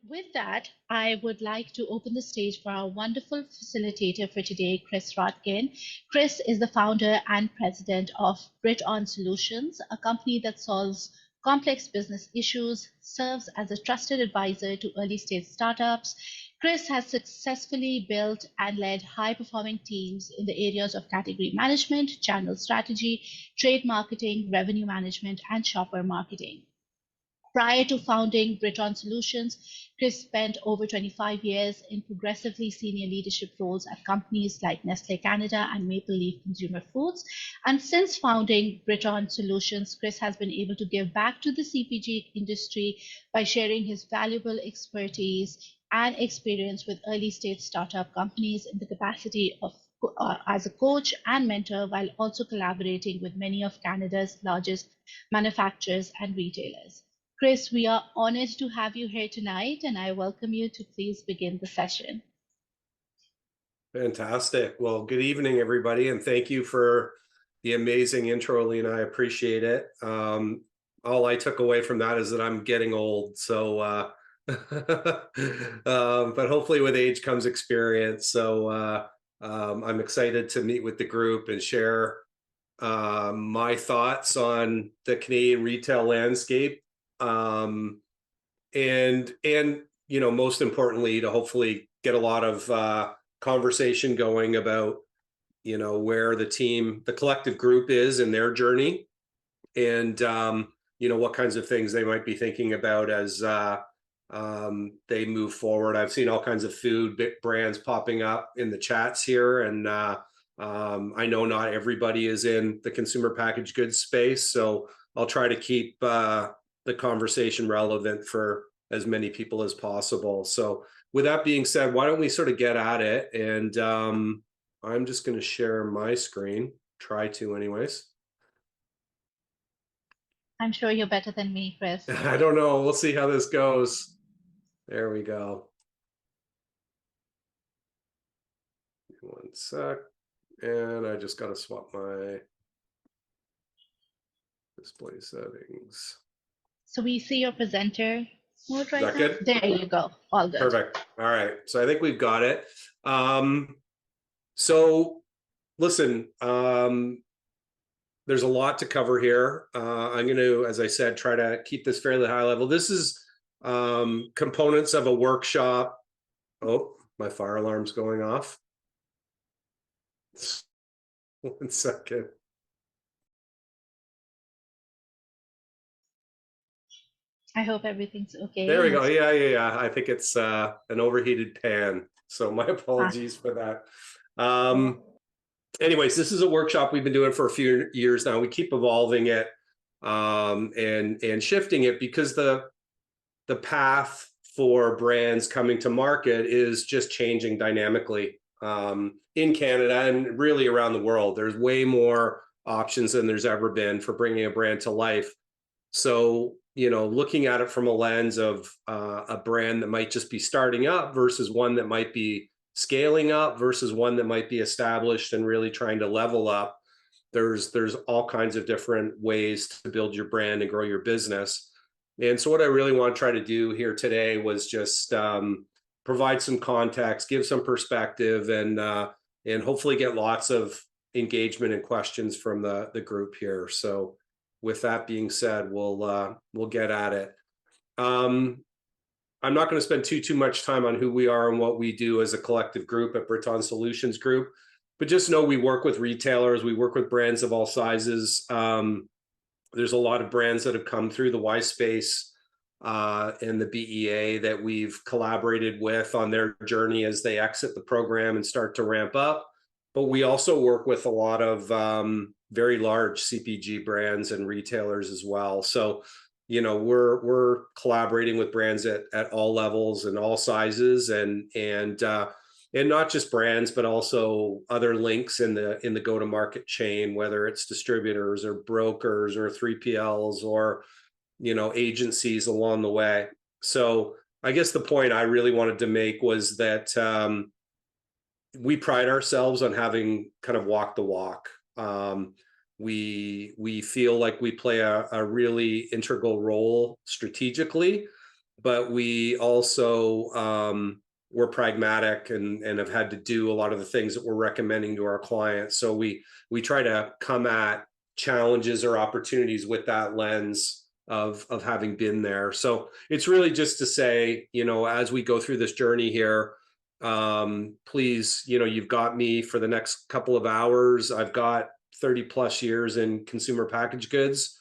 with that, I would like to open the stage for our wonderful facilitator for today, Chris Rodkin. Chris is the founder and president of Brit On Solutions, a company that solves complex business issues, serves as a trusted advisor to early stage startups. Chris has successfully built and led high performing teams in the areas of category management, channel strategy, trade marketing, revenue management, and shopper marketing. Prior to founding Briton Solutions, Chris spent over 25 years in progressively senior leadership roles at companies like Nestle Canada and Maple Leaf Consumer Foods. And since founding Briton Solutions, Chris has been able to give back to the CPG industry by sharing his valuable expertise and experience with early stage startup companies in the capacity of as a coach and mentor, while also collaborating with many of Canada's largest manufacturers and retailers. Chris, we are honored to have you here tonight, and I welcome you to please begin the session. Fantastic. Well, good evening, everybody, and thank you for the amazing intro, Lena. I appreciate it. All I took away from that is that I'm getting old, so but hopefully with age comes experience. So I'm excited to meet with the group and share my thoughts on the Canadian retail landscape. And most importantly, to hopefully get a lot of conversation going about where the collective group is in their journey, and what kinds of things they might be thinking about as they move forward. I've seen all kinds of food brands popping up in the chats here, and I know not everybody is in the consumer packaged goods space, so I'll try to keep the conversation relevant for as many people as possible. So with that being said, why don't we sort of get at it? And I'm just going to share my screen, try to anyways. I'm sure you're better than me, Chris. I don't know. We'll see how this goes. There we go. One sec. And I just got to swap my display settings. So we see your presenter mode right Is that now. good? There you go. All good. Perfect. All right. So I think we've got it. So listen, there's a lot to cover here. I'm going to, as I said, try to keep this fairly high level. This is components of a workshop. Oh, my fire alarm's going off. One second. I hope everything's okay. There we go. Yeah. I think it's an overheated pan. So my apologies for that. Anyways, this is a workshop we've been doing for a few years now. We keep evolving it and shifting it because the path for brands coming to market is just changing dynamically in Canada and really around the world. There's way more options than there's ever been for bringing a brand to life. So, looking at it from a lens of a brand that might just be starting up versus one that might be scaling up versus one that might be established and really trying to level up, there's all kinds of different ways to build your brand and grow your business. And so what I really want to try to do here today was just provide some context, give some perspective, and hopefully get lots of engagement and questions from the group here. So with that being said, we'll get at it. I'm not going to spend too much time on who we are and what we do as a collective group at Briton Solutions Group, but just know we work with retailers, we work with brands of all sizes. There's a lot of brands that have come through the Y Space and the BEA that we've collaborated with on their journey as they exit the program and start to ramp up. But we also work with a lot of very large CPG brands and retailers as well. So we're collaborating with brands at all levels and all sizes, and not just brands, but also other links in the go-to-market chain, whether it's distributors or brokers or 3PLs or agencies along the way. So I guess the point I really wanted to make was that we pride ourselves on having kind of walked the walk. We feel like we play a really integral role strategically but we also we're pragmatic and have had to do a lot of the things that we're recommending to our clients. So we try to come at challenges or opportunities with that lens of having been there. So it's really just to say, as we go through this journey here, please, you've got me for the next couple of hours. I've got 30 plus years in consumer packaged goods.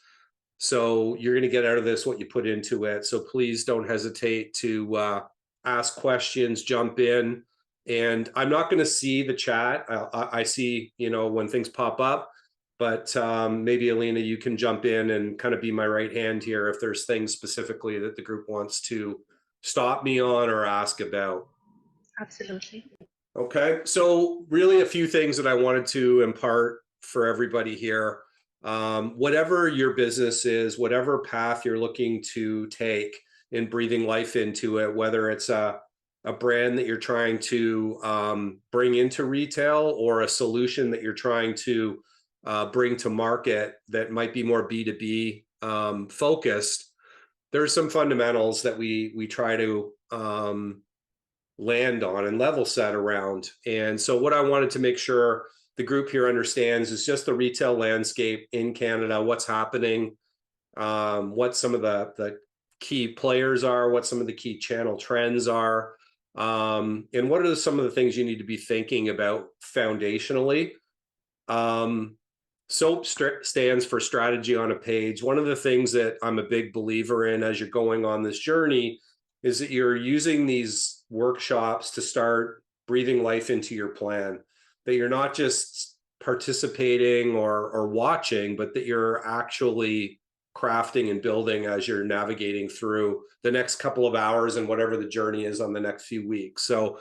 So you're going to get out of this what you put into it. So please don't hesitate to ask questions, jump in. And I'm not going to see the chat. I see, when things pop up, but maybe Alina, you can jump in and kind of be my right hand here if there's things specifically that the group wants to stop me on or ask about. Absolutely. Okay, so really a few things that I wanted to impart for everybody here. Whatever your business is, whatever path you're looking to take in breathing life into it, whether it's a brand that you're trying to bring into retail or a solution that you're trying to bring to market that might be more B2B focused, there's some fundamentals that we try to land on and level set around. And so what I wanted to make sure the group here understands is just the retail landscape in Canada, what's happening, what some of the key players are, what some of the key channel trends are, and what are some of the things you need to be thinking about foundationally. SOAP stands for strategy on a page. One of the things that I'm a big believer in as you're going on this journey is that you're using these workshops to start breathing life into your plan, that you're not just participating or watching, but that you're actually crafting and building as you're navigating through the next couple of hours and whatever the journey is on the next few weeks. So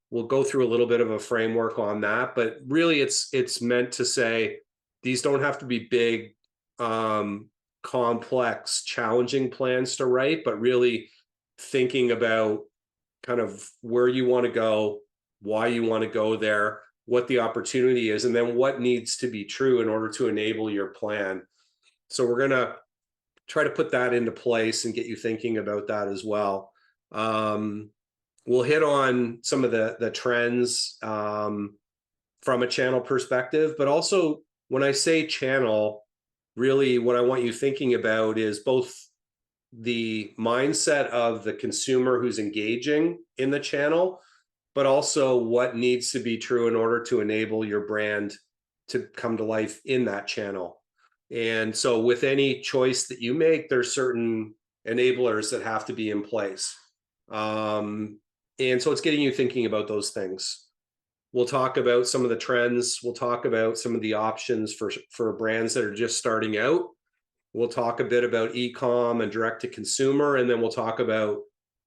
we'll go through a little bit of a framework on that, but really it's meant to say these don't have to be big, complex, challenging plans to write, but really thinking about kind of where you want to go, why you want to go there, what the opportunity is, and then what needs to be true in order to enable your plan. So we're going to try to put that into place and get you thinking about that as well. We'll hit on some of the trends from a channel perspective, but also when I say channel, really what I want you thinking about is both the mindset of the consumer who's engaging in the channel, but also what needs to be true in order to enable your brand to come to life in that channel. And so with any choice that you make, there's certain enablers that have to be in place. And so it's getting you thinking about those things. We'll talk about some of the trends. We'll talk about some of the options for brands that are just starting out. We'll talk a bit about e-com and direct to consumer, and then we'll talk about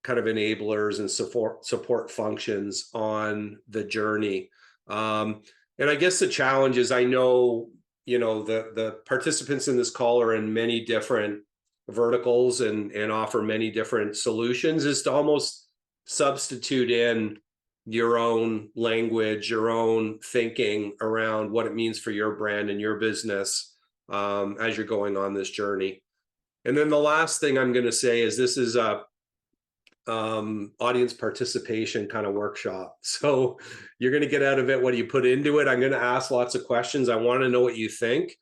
kind of enablers and support functions on the journey. And I guess the challenge is, I know, the participants in this call are in many different verticals and offer many different solutions, is to almost substitute in your own language, your own thinking around what it means for your brand and your business as you're going on this journey. And then the last thing I'm going to say is this is a audience participation kind of workshop. So you're going to get out of it what do you put into it. I'm going to ask lots of questions. I want to know what you think.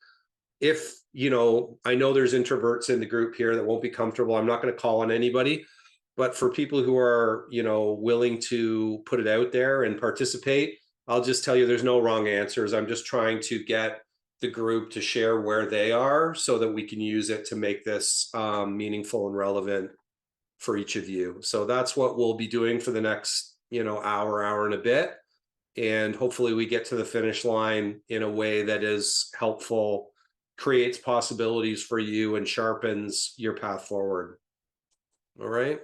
If, I know there's introverts in the group here that won't be comfortable. I'm not going to call on anybody. But for people who are, willing to put it out there and participate, I'll just tell you there's no wrong answers. I'm just trying to get the group to share where they are so that we can use it to make this meaningful and relevant for each of you. So that's what we'll be doing for the next, hour and a bit. And hopefully we get to the finish line in a way that is helpful, creates possibilities for you, and sharpens your path forward. All right.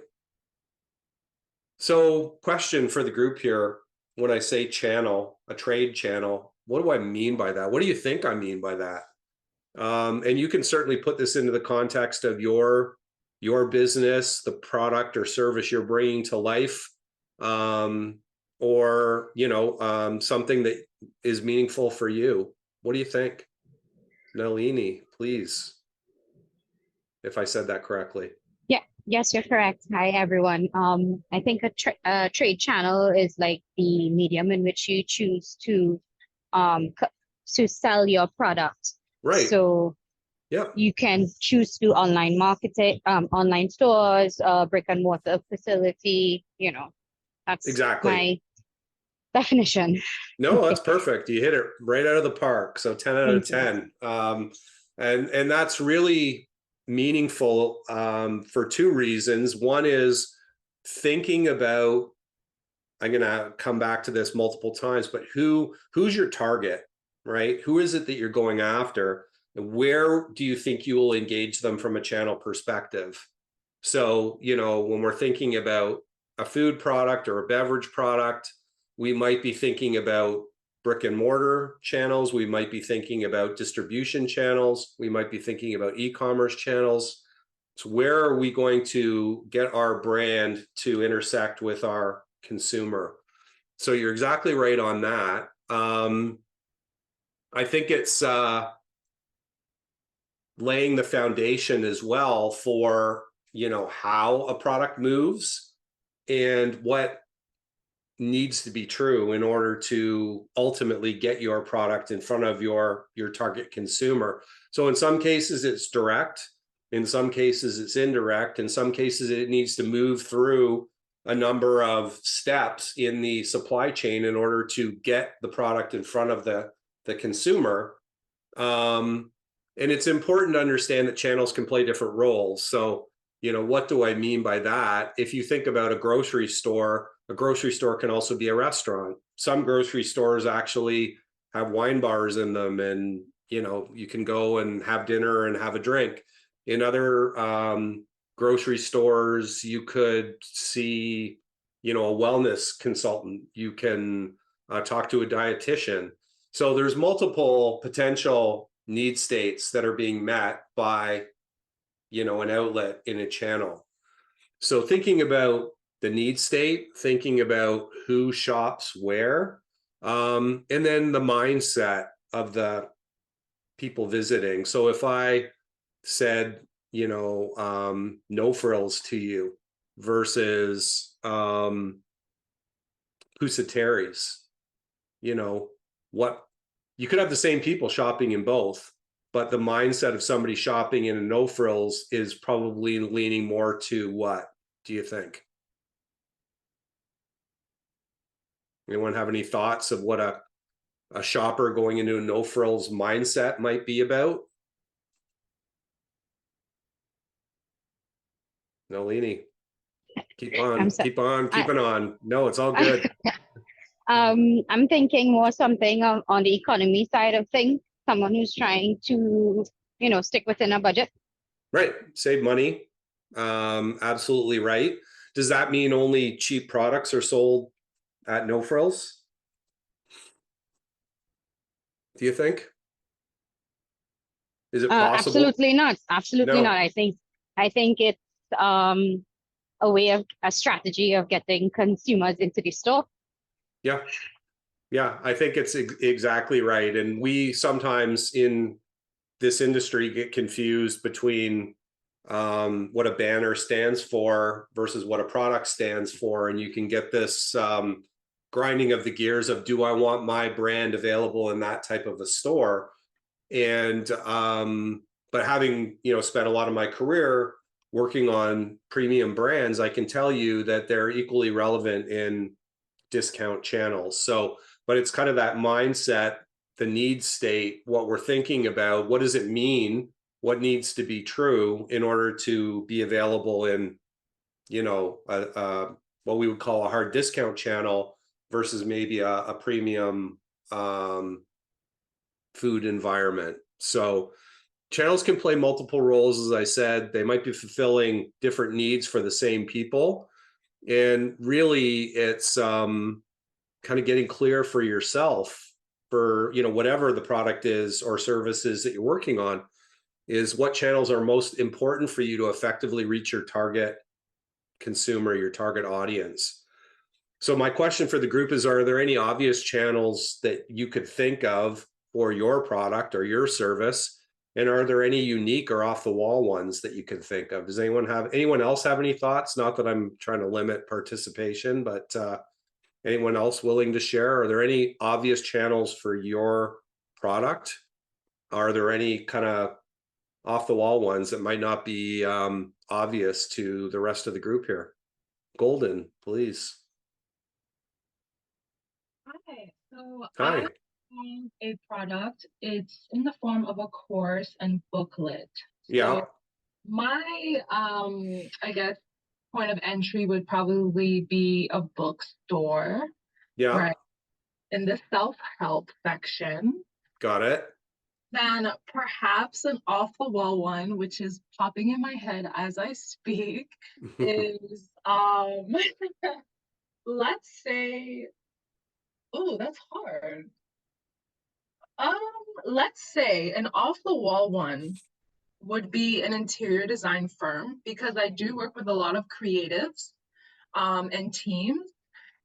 So question for the group here, when I say channel, a trade channel, what do I mean by that? What do you think I mean by that? And you can certainly put this into the context of your business, the product or service you're bringing to life, or, something that is meaningful for you. What do you think? Nalini, please, if I said that correctly. Yeah, yes, you're correct. Hi, everyone. I think a trade channel is like the medium in which you choose to sell your product. Right. So Yep. you can choose to do online marketing, online stores, brick and mortar facility. That's Exactly. my definition. No, that's perfect. You hit it right out of the park. So 10 out of Thank you. 10. And that's really meaningful for two reasons. One is thinking about, I'm going to come back to this multiple times, but who's your target, right? Who is it that you're going after? And where do you think you will engage them from a channel perspective? So, when we're thinking about a food product or a beverage product, we might be thinking about brick and mortar channels. We might be thinking about distribution channels. We might be thinking about e-commerce channels. So where are we going to get our brand to intersect with our consumer? So you're exactly right on that. I think it's laying the foundation as well for how a product moves and what needs to be true in order to ultimately get your product in front of your target consumer. So in some cases it's direct, in some cases it's indirect, in some cases it needs to move through a number of steps in the supply chain in order to get the product in front of the consumer. And it's important to understand that channels can play different roles. So, what do I mean by that? If you think about a grocery store can also be a restaurant. Some grocery stores actually have wine bars in them, and you can go and have dinner and have a drink. In other grocery stores, you could see, a wellness consultant. You can talk to a dietitian. So there's multiple potential need states that are being met by, an outlet in a channel. So thinking about the need state, thinking about who shops where, and then the mindset of the people visiting. So if I said, no frills to you versus Pusateri's, what you could have the same people shopping in both, but the mindset of somebody shopping in a no frills is probably leaning more to what do you think? Anyone have any thoughts of what a shopper going into a no frills mindset might be about? Nolini, keep I'm on, so, keep on, I, keeping on. No, it's all good. I'm thinking more something on the economy side of things. Someone who's trying to, stick within a budget. Right, save money. Absolutely right. Does that mean only cheap products are sold at no frills? Do you think? Is it possible? Absolutely not. Absolutely not. No. I think it's a strategy of getting consumers into the store. Yeah. Yeah, I think it's exactly right. And we sometimes in this industry get confused between what a banner stands for versus what a product stands for. And you can get this grinding of the gears of, do I want my brand available in that type of a store? And but having spent a lot of my career working on premium brands, I can tell you that they're equally relevant in discount channels. So, but it's kind of that mindset, the need state, what we're thinking about, what does it mean, what needs to be true in order to be available in what we would call a hard discount channel versus maybe a premium food environment. So channels can play multiple roles. As I said, they might be fulfilling different needs for the same people. And really it's kind of getting clear for yourself for, whatever the product is or services that you're working on, is what channels are most important for you to effectively reach your target consumer, your target audience. So my question for the group is, are there any obvious channels that you could think of for your product or your service? And are there any unique or off the wall ones that you can think of? Does anyone else have any thoughts? Not that I'm trying to limit participation, but anyone else willing to share? Are there any obvious channels for your product? Are there any kind of off the wall ones that might not be obvious to the rest of the group here? Golden, please. Hi. So Hi. I have a product. It's in the form of a course and booklet. Yeah. So my I guess point of entry would probably be a bookstore, Yeah. right? In the self-help section. Got it. Then perhaps an off-the-wall one, which is popping in my head as I speak, is let's say, oh, that's hard. Let's say an off-the-wall one would be an interior design firm, because I do work with a lot of creatives and teams,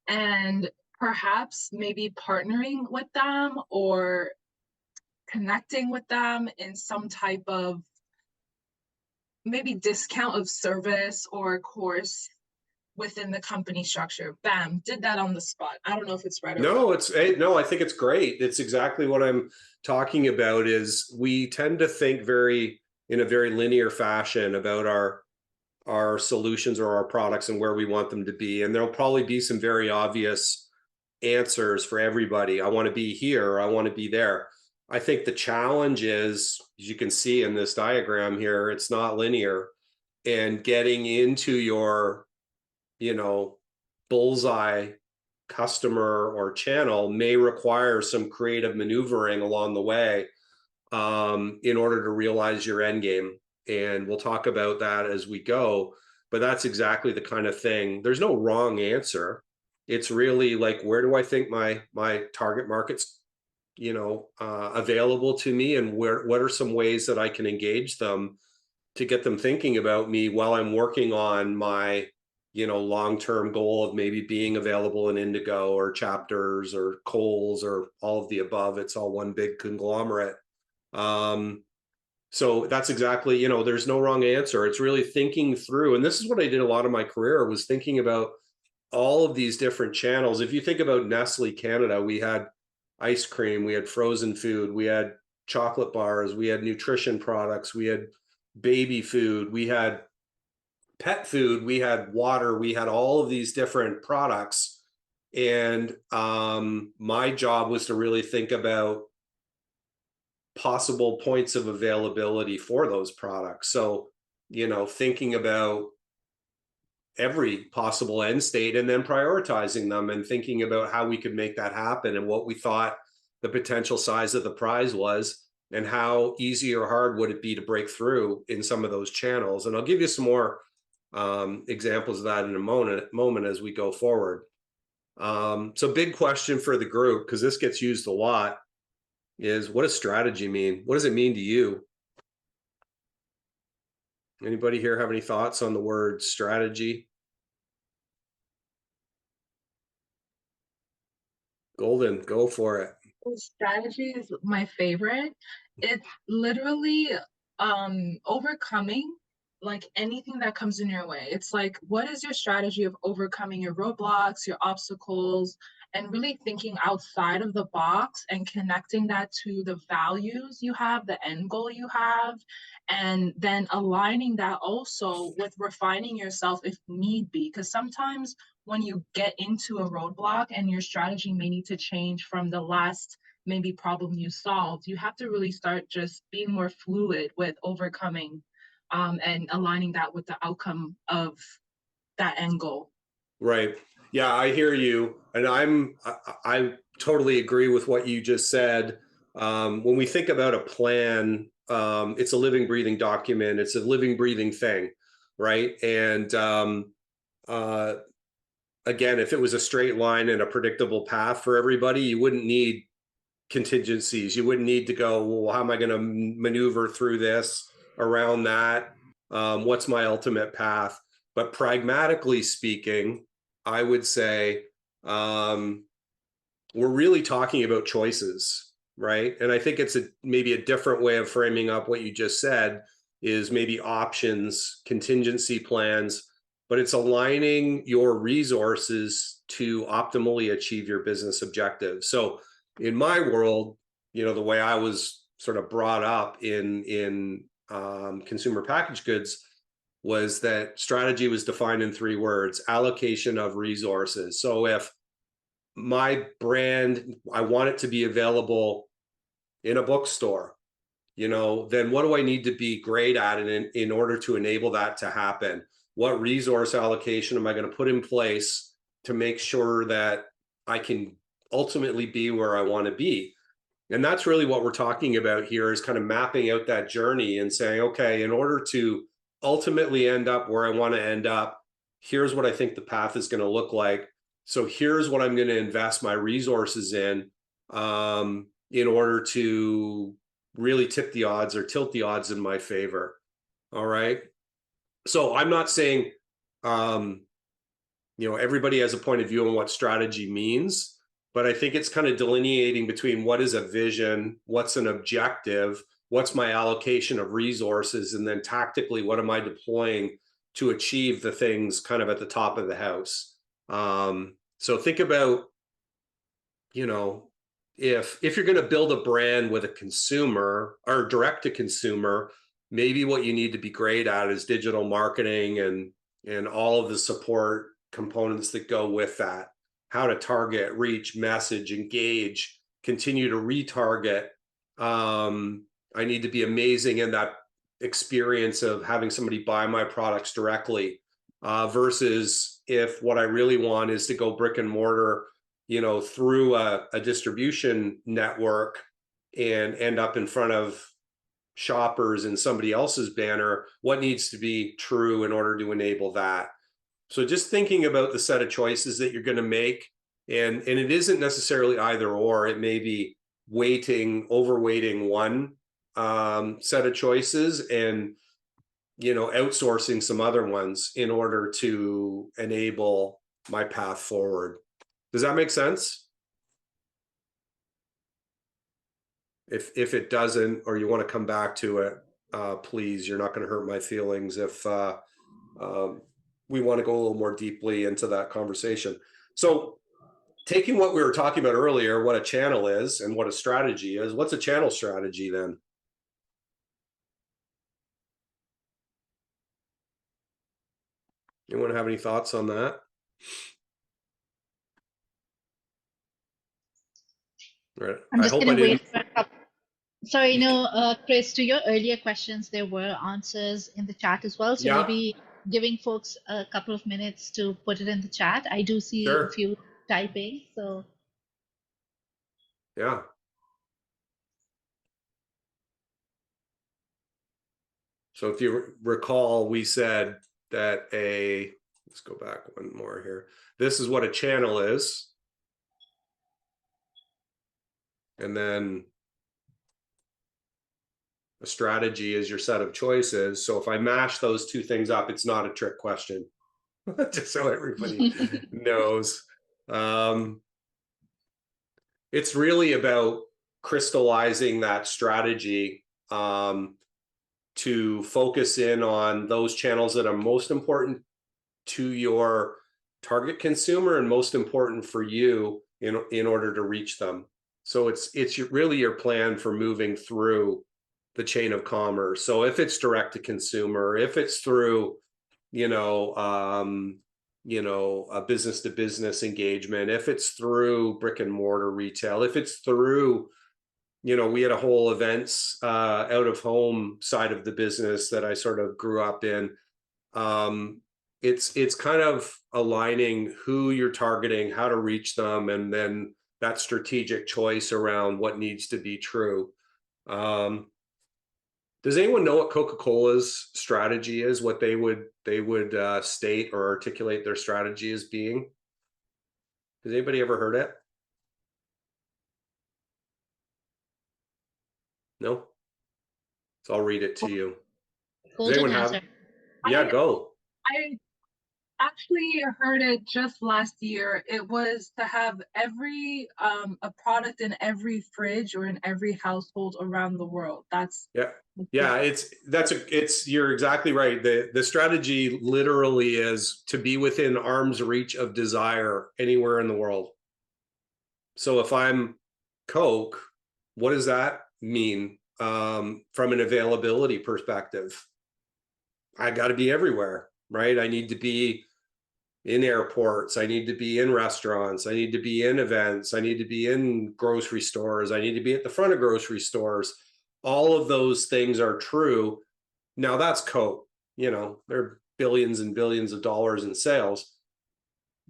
and perhaps maybe partnering with them or connecting with them in some type of maybe discount of service or course within the company structure. Bam, did that on the spot. I don't know if it's right or wrong. No, I think it's great. It's exactly what I'm talking about. Is we tend to think in a very linear fashion about our solutions or our products and where we want them to be. And there'll probably be some very obvious answers for everybody. I want to be here, I want to be there. I think the challenge is, as you can see in this diagram here, it's not linear. And getting into your, bullseye customer or channel may require some creative maneuvering along the way in order to realize your end game. And we'll talk about that as we go, but that's exactly the kind of thing. There's no wrong answer. It's really like, where do I think my target market's available to me, and what are some ways that I can engage them to get them thinking about me while I'm working on my long-term goal of maybe being available in Indigo or Chapters or Kohl's or all of the above. It's all one big conglomerate. So that's exactly, there's no wrong answer. It's really thinking through, and this is what I did a lot of my career, was thinking about all of these different channels. If you think about Nestle Canada, we had ice cream, we had frozen food, we had chocolate bars, we had nutrition products, we had baby food, we had pet food, we had water, we had all of these different products. And my job was to really think about possible points of availability for those products. So, thinking about every possible end state and then prioritizing them and thinking about how we could make that happen and what we thought the potential size of the prize was and how easy or hard would it be to break through in some of those channels. And I'll give you some more examples of that in a moment as we go forward. So big question for the group, because this gets used a lot, is what does strategy mean? What does it mean to you? Anybody here have any thoughts on the word strategy? Golden, go for it. Strategy is my favorite. It's literally overcoming like anything that comes in your way. It's like, what is your strategy of overcoming your roadblocks, your obstacles, and really thinking outside of the box and connecting that to the values you have, the end goal you have, and then aligning that also with refining yourself if need be. Because sometimes when you get into a roadblock and your strategy may need to change from the last maybe problem you solved, you have to really start just being more fluid with overcoming and aligning that with the outcome of that end goal. Right. Yeah, I hear you. And I totally agree with what you just said. When we think about a plan, it's a living, breathing document. It's a living, breathing thing, right? And again, if it was a straight line and a predictable path for everybody, you wouldn't need contingencies. You wouldn't need to go, well, how am I going to maneuver through this, around that? What's my ultimate path? But pragmatically speaking, I would say we're really talking about choices. right? And I think it's maybe a different way of framing up what you just said is maybe options, contingency plans, but it's aligning your resources to optimally achieve your business objectives. So in my world, the way I was sort of brought up in consumer packaged goods was that strategy was defined in 3 words: allocation of resources. So if my brand, I want it to be available in a bookstore, then what do I need to be great at in order to enable that to happen? What resource allocation am I going to put in place to make sure that I can ultimately be where I want to be? And that's really what we're talking about here, is kind of mapping out that journey and saying, okay, in order to ultimately end up where I want to end up, here's what I think the path is going to look like. So here's what I'm going to invest my resources in order to really tip the odds or tilt the odds in my favor. All right. So I'm not saying, everybody has a point of view on what strategy means, but I think it's kind of delineating between what is a vision, what's an objective, what's my allocation of resources, and then tactically, what am I deploying to achieve the things kind of at the top of the house. So think about, if you're going to build a brand with a consumer or direct to consumer, maybe what you need to be great at is digital marketing and all of the support components that go with that. How to target, reach, message, engage, continue to retarget. I need to be amazing in that experience of having somebody buy my products directly, versus if what I really want is to go brick and mortar, through a distribution network and end up in front of shoppers in somebody else's banner, what needs to be true in order to enable that? So just thinking about the set of choices that you're going to make, and it isn't necessarily either or, it may be overweighting one set of choices and outsourcing some other ones in order to enable my path forward. Does that make sense? If it doesn't, or you want to come back to it, please, you're not going to hurt my feelings if we want to go a little more deeply into that conversation. So taking what we were talking about earlier, what a channel is and what a strategy is, what's a channel strategy then? Anyone have any thoughts on that? Right. I'm I just hope I going to wait didn't. for a couple. Sorry, Chris, to your earlier questions, there were answers in the chat as well. So Yeah, maybe giving folks a couple of minutes to put it in the chat. I do see a sure. few typing, so. Yeah. So if you recall, we said that let's go back one more here. This is what a channel is. And then a strategy is your set of choices. So if I mash those 2 things up, it's not a trick question. Just so everybody knows. It's really about crystallizing that strategy to focus in on those channels that are most important to your target consumer and most important for you in order to reach them. So it's really your plan for moving through the chain of commerce. So if it's direct to consumer, if it's through, a business to business engagement, if it's through brick and mortar retail, if it's through, we had a whole events out of home side of the business that I sort of grew up in. It's kind of aligning who you're targeting, how to reach them, and then that strategic choice around what needs to be true. Does anyone know what Coca-Cola's strategy is? What they would state or articulate their strategy as being? Has anybody ever heard it? No. So I'll read it to you. Does Golden anyone have? answer. Yeah, go. I actually heard it just last year. It was to have every a product in every fridge or in every household around the world. That's Yeah. yeah. Yeah, you're exactly right. The strategy literally is to be within arm's reach of desire anywhere in the world. So if I'm Coke, what does that mean from an availability perspective? I got to be everywhere, right? I need to be in airports. I need to be in restaurants. I need to be in events. I need to be in grocery stores. I need to be at the front of grocery stores. All of those things are true. Now that's Coke, they're billions and billions of dollars in sales.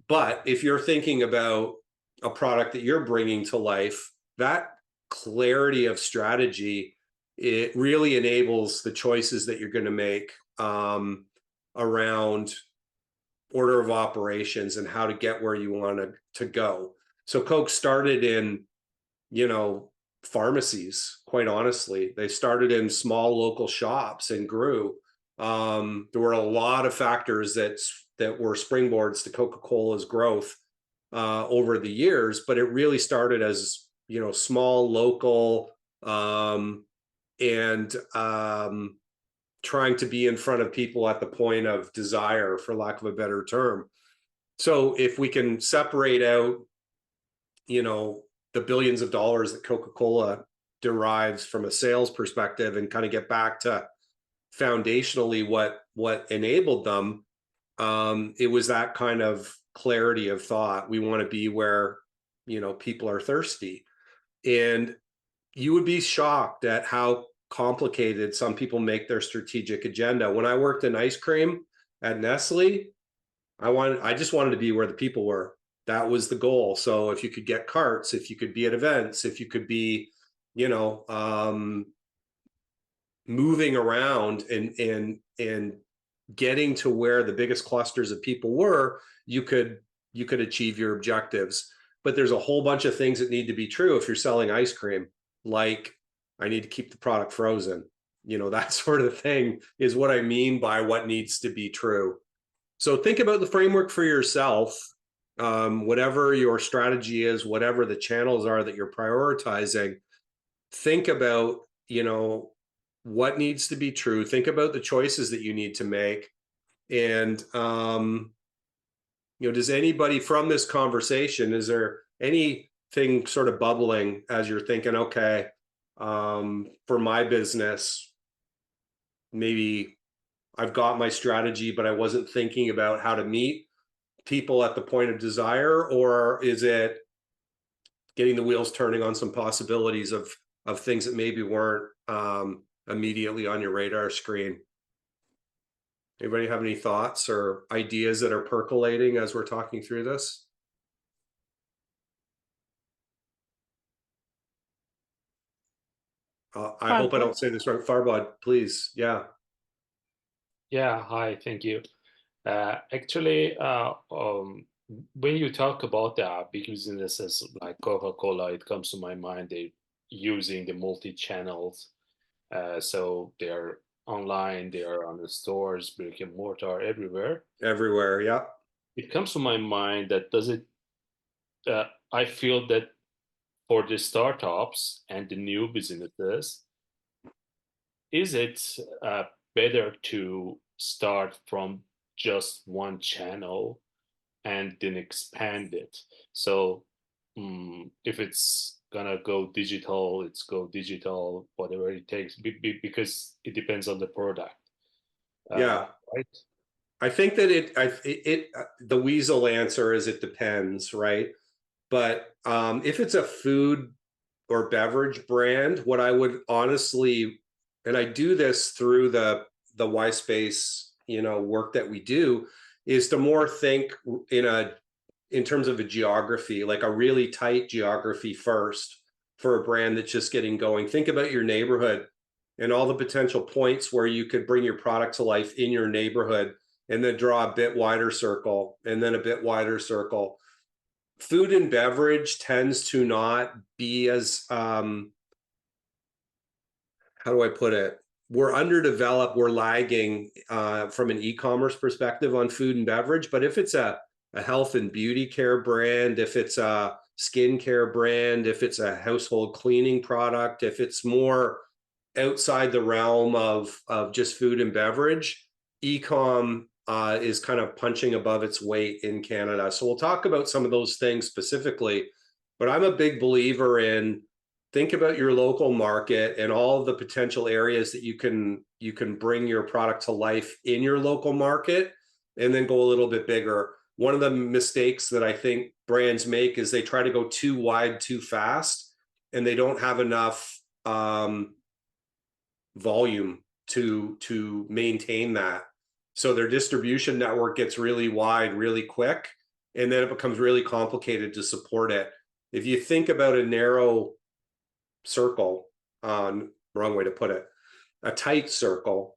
But if you're thinking about a product that you're bringing to life, that clarity of strategy, it really enables the choices that you're going to make around order of operations and how to get where you want to go. So Coke started in, pharmacies, quite honestly. They started in small local shops and grew. There were a lot of factors that were springboards to Coca-Cola's growth over the years, but it really started as, small local and trying to be in front of people at the point of desire, for lack of a better term. So if we can separate out, the billions of dollars that Coca-Cola derives from a sales perspective and kind of get back to foundationally what enabled them, it was that kind of clarity of thought. We want to be where, people are thirsty. And you would be shocked at how complicated some people make their strategic agenda. When I worked in ice cream at Nestle, I just wanted to be where the people were. That was the goal. So if you could get carts, if you could be at events, if you could be, moving around and getting to where the biggest clusters of people were, you could achieve your objectives. But there's a whole bunch of things that need to be true if you're selling ice cream, like I need to keep the product frozen. That sort of thing is what I mean by what needs to be true. So think about the framework for yourself, whatever your strategy is, whatever the channels are that you're prioritizing. Think about, what needs to be true. Think about the choices that you need to make. And, does anybody from this conversation, is there anything sort of bubbling as you're thinking, okay, for my business, maybe I've got my strategy, but I wasn't thinking about how to meet people at the point of desire? Or is it getting the wheels turning on some possibilities of things that maybe weren't immediately on your radar screen? Anybody have any thoughts or ideas that are percolating as we're talking through this? I hope I don't say this wrong. Farbod, please. Yeah. Yeah, hi, thank you. Actually, when you talk about the big businesses like Coca-Cola, it comes to my mind they're using the multi-channels. So they're online, they are on the stores, brick and mortar, everywhere. Everywhere, yeah. It comes to my mind that I feel that for the startups and the new businesses, is it better to start from just one channel and then expand it? So if it's gonna go digital, it's go digital, whatever it takes, because it depends on the product. Yeah. Right. I think that the weasel answer is it depends, right? But if it's a food or beverage brand, what I would honestly, and I do this through the Y-Space, work that we do, is to more think in terms of a geography, like a really tight geography first for a brand that's just getting going. Think about your neighborhood and all the potential points where you could bring your product to life in your neighborhood, and then draw a bit wider circle and then a bit wider circle. Food and beverage tends to not be as, how do I put it? we're underdeveloped, we're lagging from an e-commerce perspective on food and beverage. But if it's a health and beauty care brand, if it's a skincare brand, if it's a household cleaning product, if it's more outside the realm of just food and beverage, e-com is kind of punching above its weight in Canada. So we'll talk about some of those things specifically, but I'm a big believer in think about your local market and all of the potential areas that you can bring your product to life in your local market, and then go a little bit bigger. One of the mistakes that I think brands make is they try to go too wide too fast, and they don't have enough volume to maintain that. So their distribution network gets really wide really quick, and then it becomes really complicated to support it. If you think about a narrow circle, wrong way to put it, a tight circle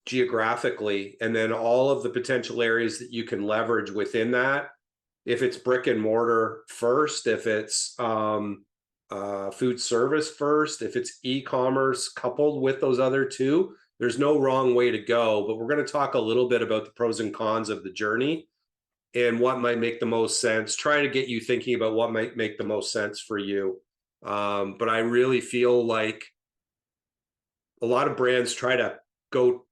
geographically, and then all of the potential areas that you can leverage within that, if it's brick and mortar first, if it's food service first, if it's e-commerce coupled with those other two, there's no wrong way to go. But we're going to talk a little bit about the pros and cons of the journey and what might make the most sense, try to get you thinking about what might make the most sense for you. But I really feel like a lot of brands try to go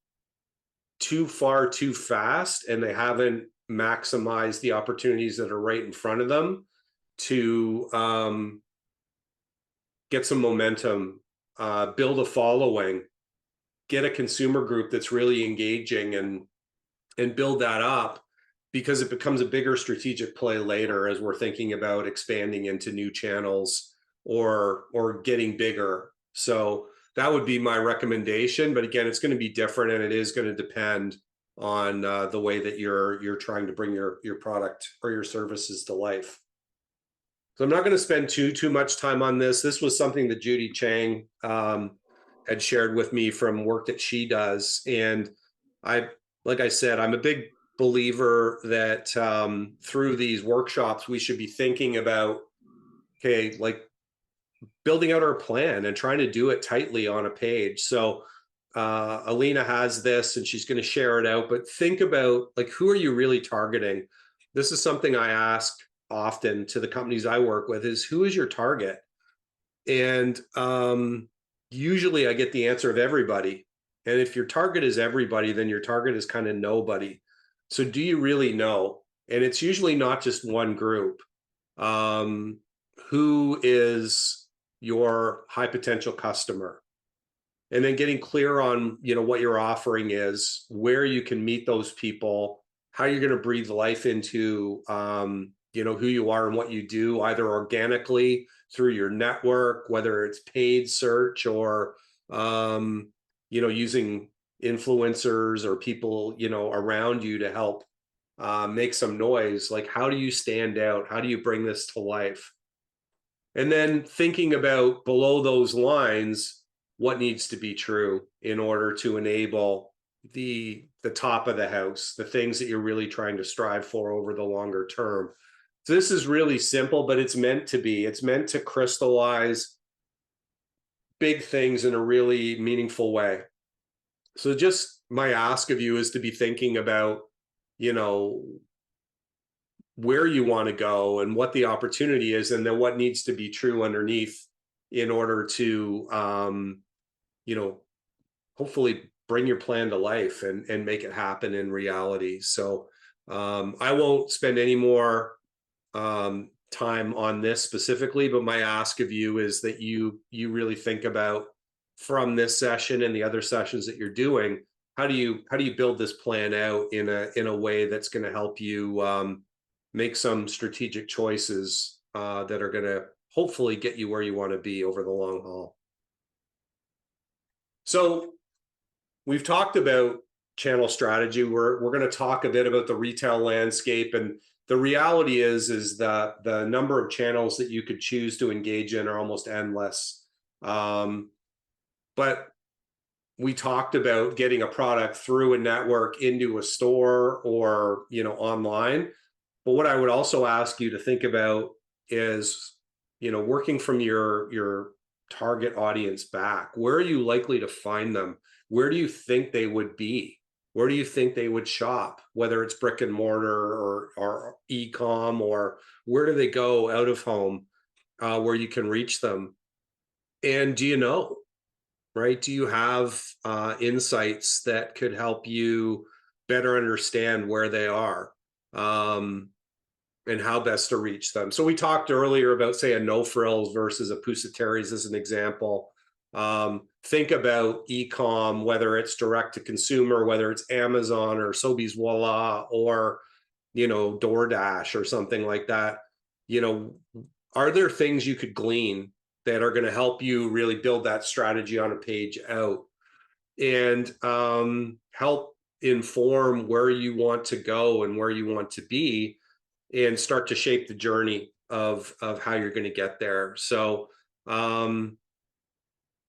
too far too fast, and they haven't maximized the opportunities that are right in front of them to get some momentum, build a following, get a consumer group that's really engaging, and build that up, because it becomes a bigger strategic play later as we're thinking about expanding into new channels or getting bigger. So that would be my recommendation. But again, it's going to be different, and it is going to depend on the way that you're trying to bring your product or your services to life. So I'm not going to spend too much time on this. This was something that Judy Chang had shared with me from work that she does. And like I said, I'm a big believer that through these workshops, we should be thinking about, okay, like building out our plan and trying to do it tightly on a page. So Alina has this and she's going to share it out, but think about, like, who are you really targeting? This is something I ask often to the companies I work with, is who is your target? And usually I get the answer of everybody. And if your target is everybody, then your target is kind of nobody. So do you really know? And it's usually not just one group. Who is your high potential customer? And then getting clear on, what your offering is, where you can meet those people, how you're going to breathe life into, who you are and what you do, either organically through your network, whether it's paid search or, using influencers or people, around you to help make some noise. Like, how do you stand out? How do you bring this to life? And then thinking about below those lines, what needs to be true in order to enable the top of the house, the things that you're really trying to strive for over the longer term. So this is really simple, but it's meant to be. It's meant to crystallize big things in a really meaningful way. So just my ask of you is to be thinking about, where you want to go and what the opportunity is, and then what needs to be true underneath in order to, hopefully bring your plan to life and make it happen in reality. So I won't spend any more time on this specifically, but my ask of you is that you really think about, from this session and the other sessions that you're doing, how do you build this plan out in a way that's going to help you make some strategic choices that are going to hopefully get you where you want to be over the long haul. So we've talked about channel strategy. We're going to talk a bit about the retail landscape, and the reality is that the number of channels that you could choose to engage in are almost endless. But we talked about getting a product through a network into a store or, online. But what I would also ask you to think about is, working from your target audience back. Where are you likely to find them? where do you think they would be? Where do you think they would shop? Whether it's brick and mortar or e-com, or where do they go out of home where you can reach them? And do you know, right? Do you have insights that could help you better understand where they are and how best to reach them? So we talked earlier about, say, a No Frills versus a Pusateri's as an example. Think about e-com, whether it's direct to consumer, whether it's Amazon or Sobeys Voila or, you know, DoorDash or something like that. You know, are there things you could glean that are going to help you really build that strategy on a page out and help inform where you want to go and where you want to be and start to shape the journey of how you're going to get there? So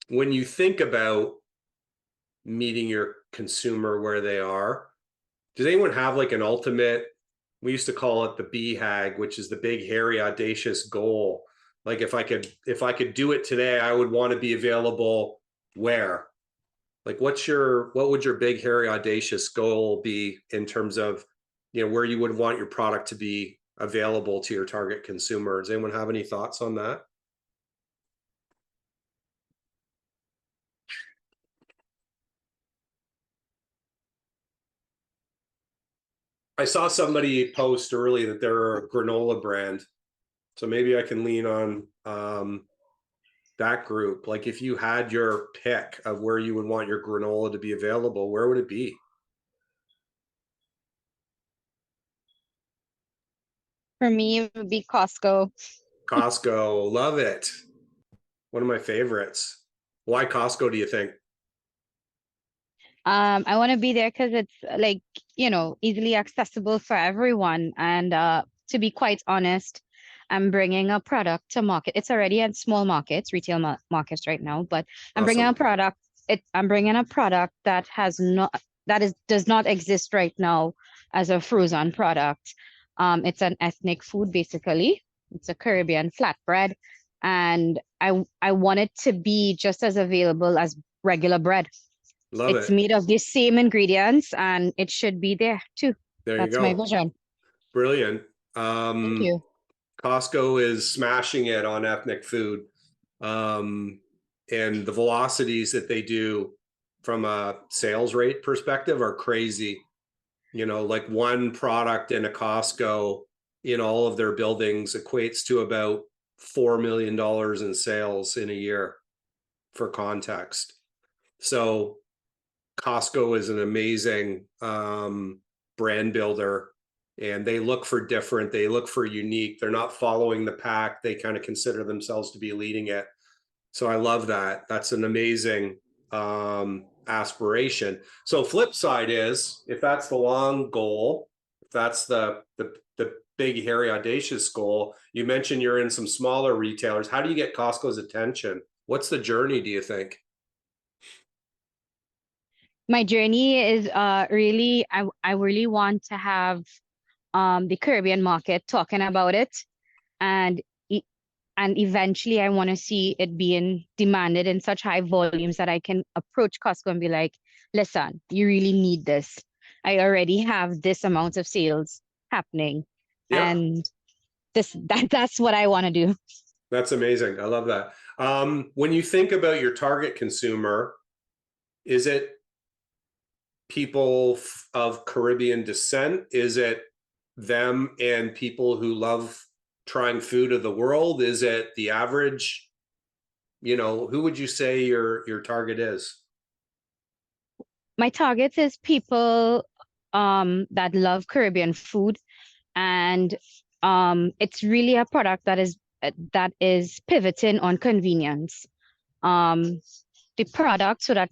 when you think about meeting your consumer where they are, does anyone have like an ultimate, we used to call it the BHAG, which is the big, hairy, audacious goal? Like if I could do it today, I would want to be available where? Like what would your big, hairy, audacious goal be in terms of, you know, where you would want your product to be available to your target consumer? Does anyone have any thoughts on that? I saw somebody post early that they're a granola brand. So maybe I can lean on that group. Like if you had your pick of where you would want your granola to be available, where would it be? For me, it would be Costco. Costco, love it. One of my favorites. Why Costco, do you think? I want to be there because it's like, you know, easily accessible for everyone. And to be quite honest, I'm bringing a product to market. It's already at small markets, retail markets right now, but I'm bringing a Awesome. product. I'm bringing a product that does not exist right now as a frozen product. It's an ethnic food basically. It's a Caribbean flatbread, and I want it to be just as available as regular bread. Love It's it. made of the same ingredients and it should be there too. There you That's my go. vision. Brilliant. Thank you. Costco is smashing it on ethnic food. And the velocities that they do from a sales rate perspective are crazy. You know, like one product in a Costco in all of their buildings equates to about $4 million in sales in a year, for context. So Costco is an amazing brand builder, and they look for different, they look for unique. They're not following the pack. They kind of consider themselves to be leading it. So I love that. That's an amazing aspiration. So flip side is, if that's the long goal, if that's the big, hairy, audacious goal, you mentioned you're in some smaller retailers. How do you get Costco's attention? What's the journey, do you think? My journey is really I really want to have the Caribbean market talking about it, and and eventually I want to see it being demanded in such high volumes that I can approach Costco and be like, listen, you really need this. I already have this amount of sales happening, Yeah, and that's what I want to do. that's amazing. I love that. When you think about your target consumer, is it people of Caribbean descent? Is it them and people who love trying food of the world? Is it the average? You know, who would you say your target is? My target is people that love Caribbean food, and it's really a product that is pivoting on convenience. The product, so that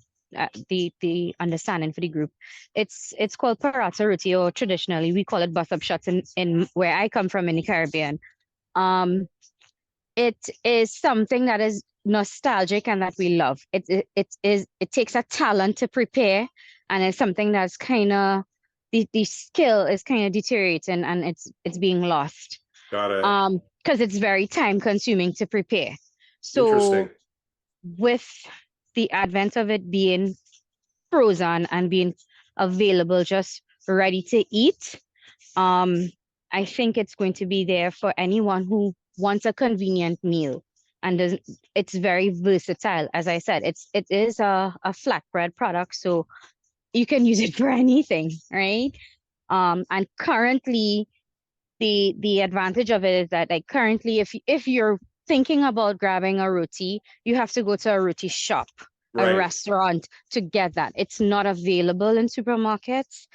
the understanding for the group, it's called paratha roti, or traditionally we call it bus up shots in where I come from in the Caribbean. It is something that is nostalgic and that we love. It takes a talent to prepare, and it's something that's kind of the skill is kind of deteriorating, and it's being lost. Got it. Because it's very time consuming to prepare. So Interesting. with the advent of it being frozen and being available, just ready to eat. I think it's going to be there for anyone who wants a convenient meal, and it's very versatile. As I said, it is a flatbread product, so you can use it for anything, right? And currently, the advantage of it is that, like, currently, if you're thinking about grabbing a roti, you have to go to a roti shop, a Right. restaurant, to get that. It's not available in supermarkets.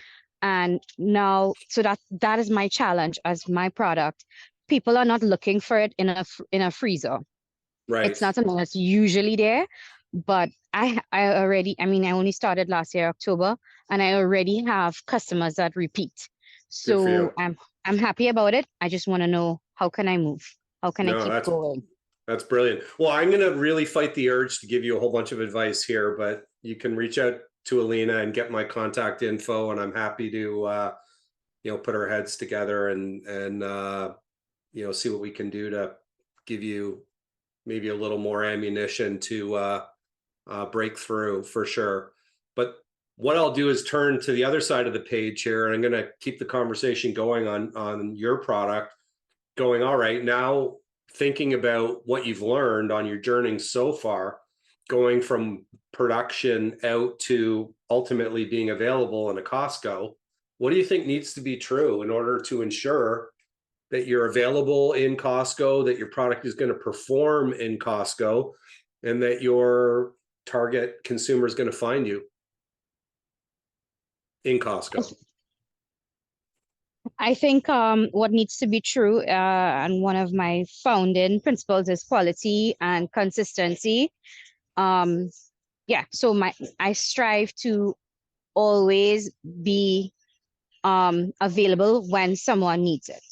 And now, so that is my challenge as my product. People are not looking for it in a freezer. Right. It's not something that's usually there, but I mean, I only started last year, October, and I already have customers that repeat. Good for you. So I'm happy about it. I just want to know, how can I move? How can I No, keep going? that's brilliant. Well, I'm going to really fight the urge to give you a whole bunch of advice here, but you can reach out to Alina and get my contact info, and I'm happy to, put our heads together and see what we can do to give you maybe a little more ammunition to break through for sure. But what I'll do is turn to the other side of the page here, and I'm going to keep the conversation going on your product. Going, all right, now thinking about what you've learned on your journey so far, going from production out to ultimately being available in a Costco, what do you think needs to be true in order to ensure that you're available in Costco, that your product is going to perform in Costco, and that your target consumer is going to find you in Costco? I think what needs to be true, and one of my founding principles, is quality and consistency. So I strive to always be available when someone needs it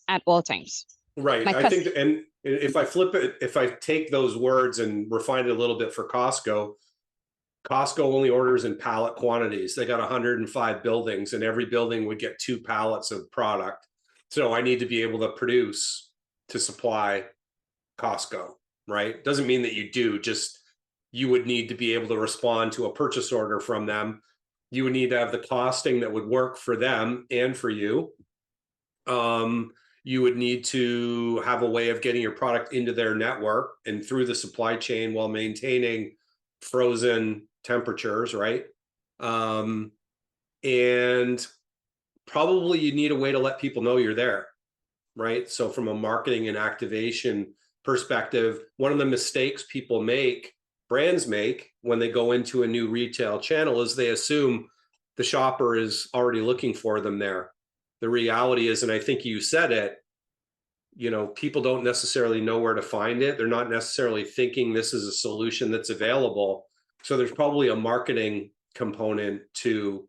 at all times. Right. I think, and if I flip it, if I take those words and refine it a little bit for Costco, Costco only orders in pallet quantities. They got 105 buildings, and every building would get 2 pallets of product. So I need to be able to produce to supply Costco, right? Doesn't mean that you do, just you would need to be able to respond to a purchase order from them. You would need to have the costing that would work for them and for you. You would need to have a way of getting your product into their network and through the supply chain while maintaining frozen temperatures, right? And probably you need a way to let people know you're there, right? So from a marketing and activation perspective, one of the mistakes brands make when they go into a new retail channel is they assume the shopper is already looking for them there. The reality is, and I think you said it, people don't necessarily know where to find it. They're not necessarily thinking this is a solution that's available. So there's probably a marketing component to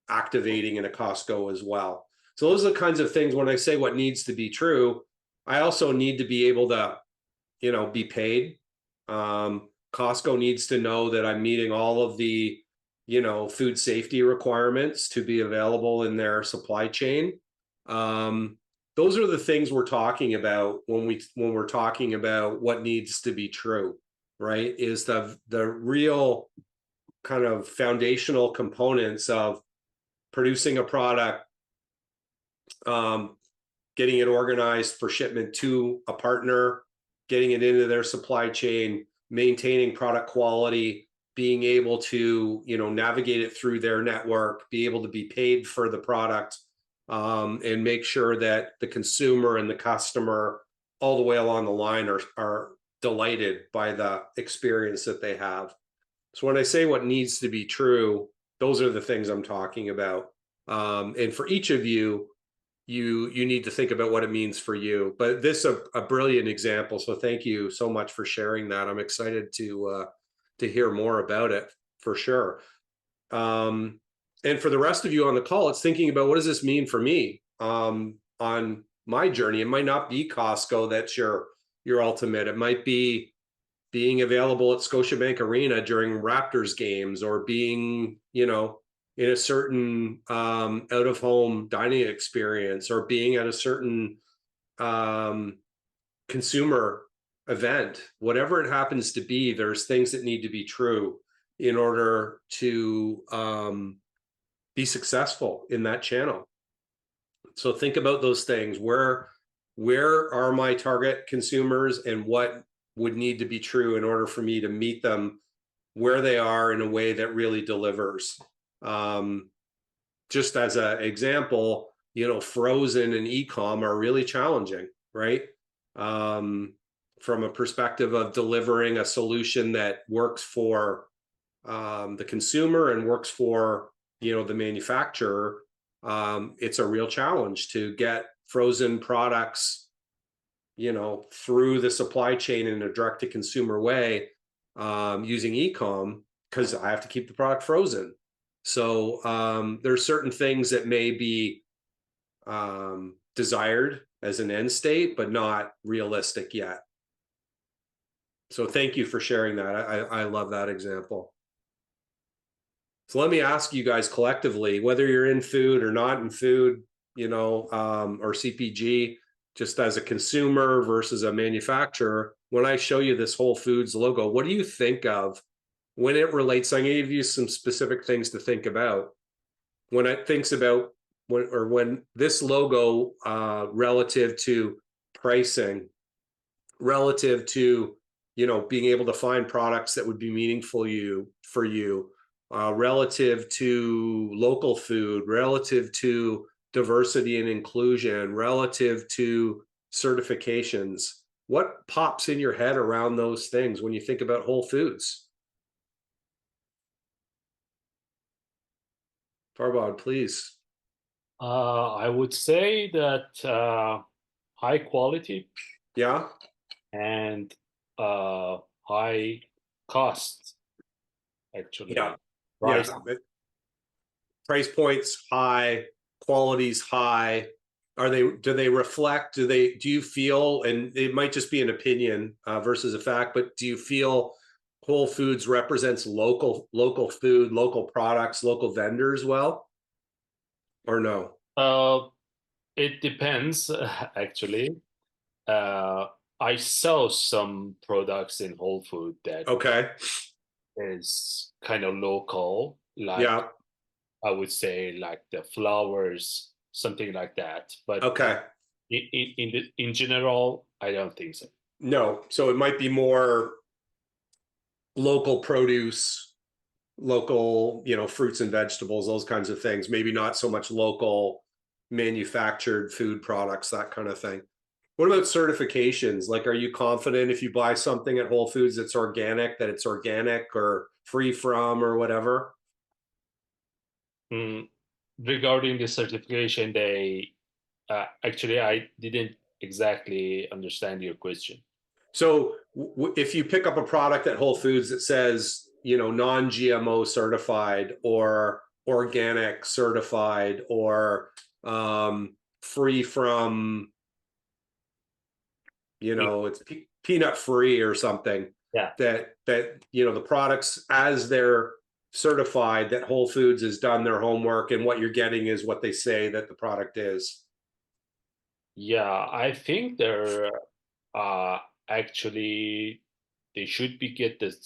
activating in a Costco as well. So those are the kinds of things when I say what needs to be true, I also need to be able to, be paid. Costco needs to know that I'm meeting all of the, food safety requirements to be available in their supply chain. Those are the things we're talking about when we're talking about what needs to be true, right? Is the real kind of foundational components of producing a product, getting it organized for shipment to a partner, getting it into their supply chain, maintaining product quality, being able to, navigate it through their network, be able to be paid for the product, and make sure that the consumer and the customer all the way along the line are delighted by the experience that they have. So when I say what needs to be true, those are the things I'm talking about. And for each of you, you need to think about what it means for you. But this is a brilliant example. So thank you so much for sharing that. I'm excited to hear more about it for sure. And for the rest of you on the call, it's thinking about, what does this mean for me on my journey? It might not be Costco that's your ultimate. It might be being available at Scotiabank Arena during Raptors games, or being, in a certain out-of-home dining experience, or being at a certain consumer event. Whatever it happens to be, there's things that need to be true in order to be successful in that channel. So think about those things. Where are my target consumers, and what would need to be true in order for me to meet them where they are in a way that really delivers. Just as an example, frozen and e-com are really challenging, right? From a perspective of delivering a solution that works for the consumer and works for the manufacturer, it's a real challenge to get frozen products through the supply chain in a direct to consumer way, using e-com, because I have to keep the product frozen. So there's certain things that may be desired as an end state, but not realistic yet. So thank you for sharing that. I love that example. So let me ask you guys collectively, whether you're in food or not in food, or CPG, just as a consumer versus a manufacturer, when I show you this Whole Foods logo, what do you think of when it relates? I'm going to give you some specific things to think about. When it thinks about when this logo, relative to pricing, relative to, being able to find products that would be meaningful for you, relative to local food, relative to diversity and inclusion, relative to certifications. What pops in your head around those things when you think about Whole Foods? Farbod, please. I would say that high quality, Yeah. and high cost, actually. Yeah. Price. Yeah. Price points high, quality's high. Do they reflect, do you feel, and it might just be an opinion versus a fact, but do you feel Whole Foods represents local food, local products, local vendors well, or no? It depends, actually. I saw some products in Whole Food that Okay. is kind of local, like Yeah. I would say like the flowers, something like that. But Okay. in general, I don't think so. No. So it might be more local produce, local, fruits and vegetables, those kinds of things. Maybe not so much local manufactured food products, that kind of thing. What about certifications? Like, are you confident if you buy something at Whole Foods that's organic, that it's organic or free from or whatever? Regarding the certification, they actually, I didn't exactly understand your question. So if you pick up a product at Whole Foods that says, non-GMO certified or organic certified or free from, it's peanut free or something. Yeah. That the products, as they're certified, that Whole Foods has done their homework, and what you're getting is what they say that the product is. Yeah, I think they're actually they should be get the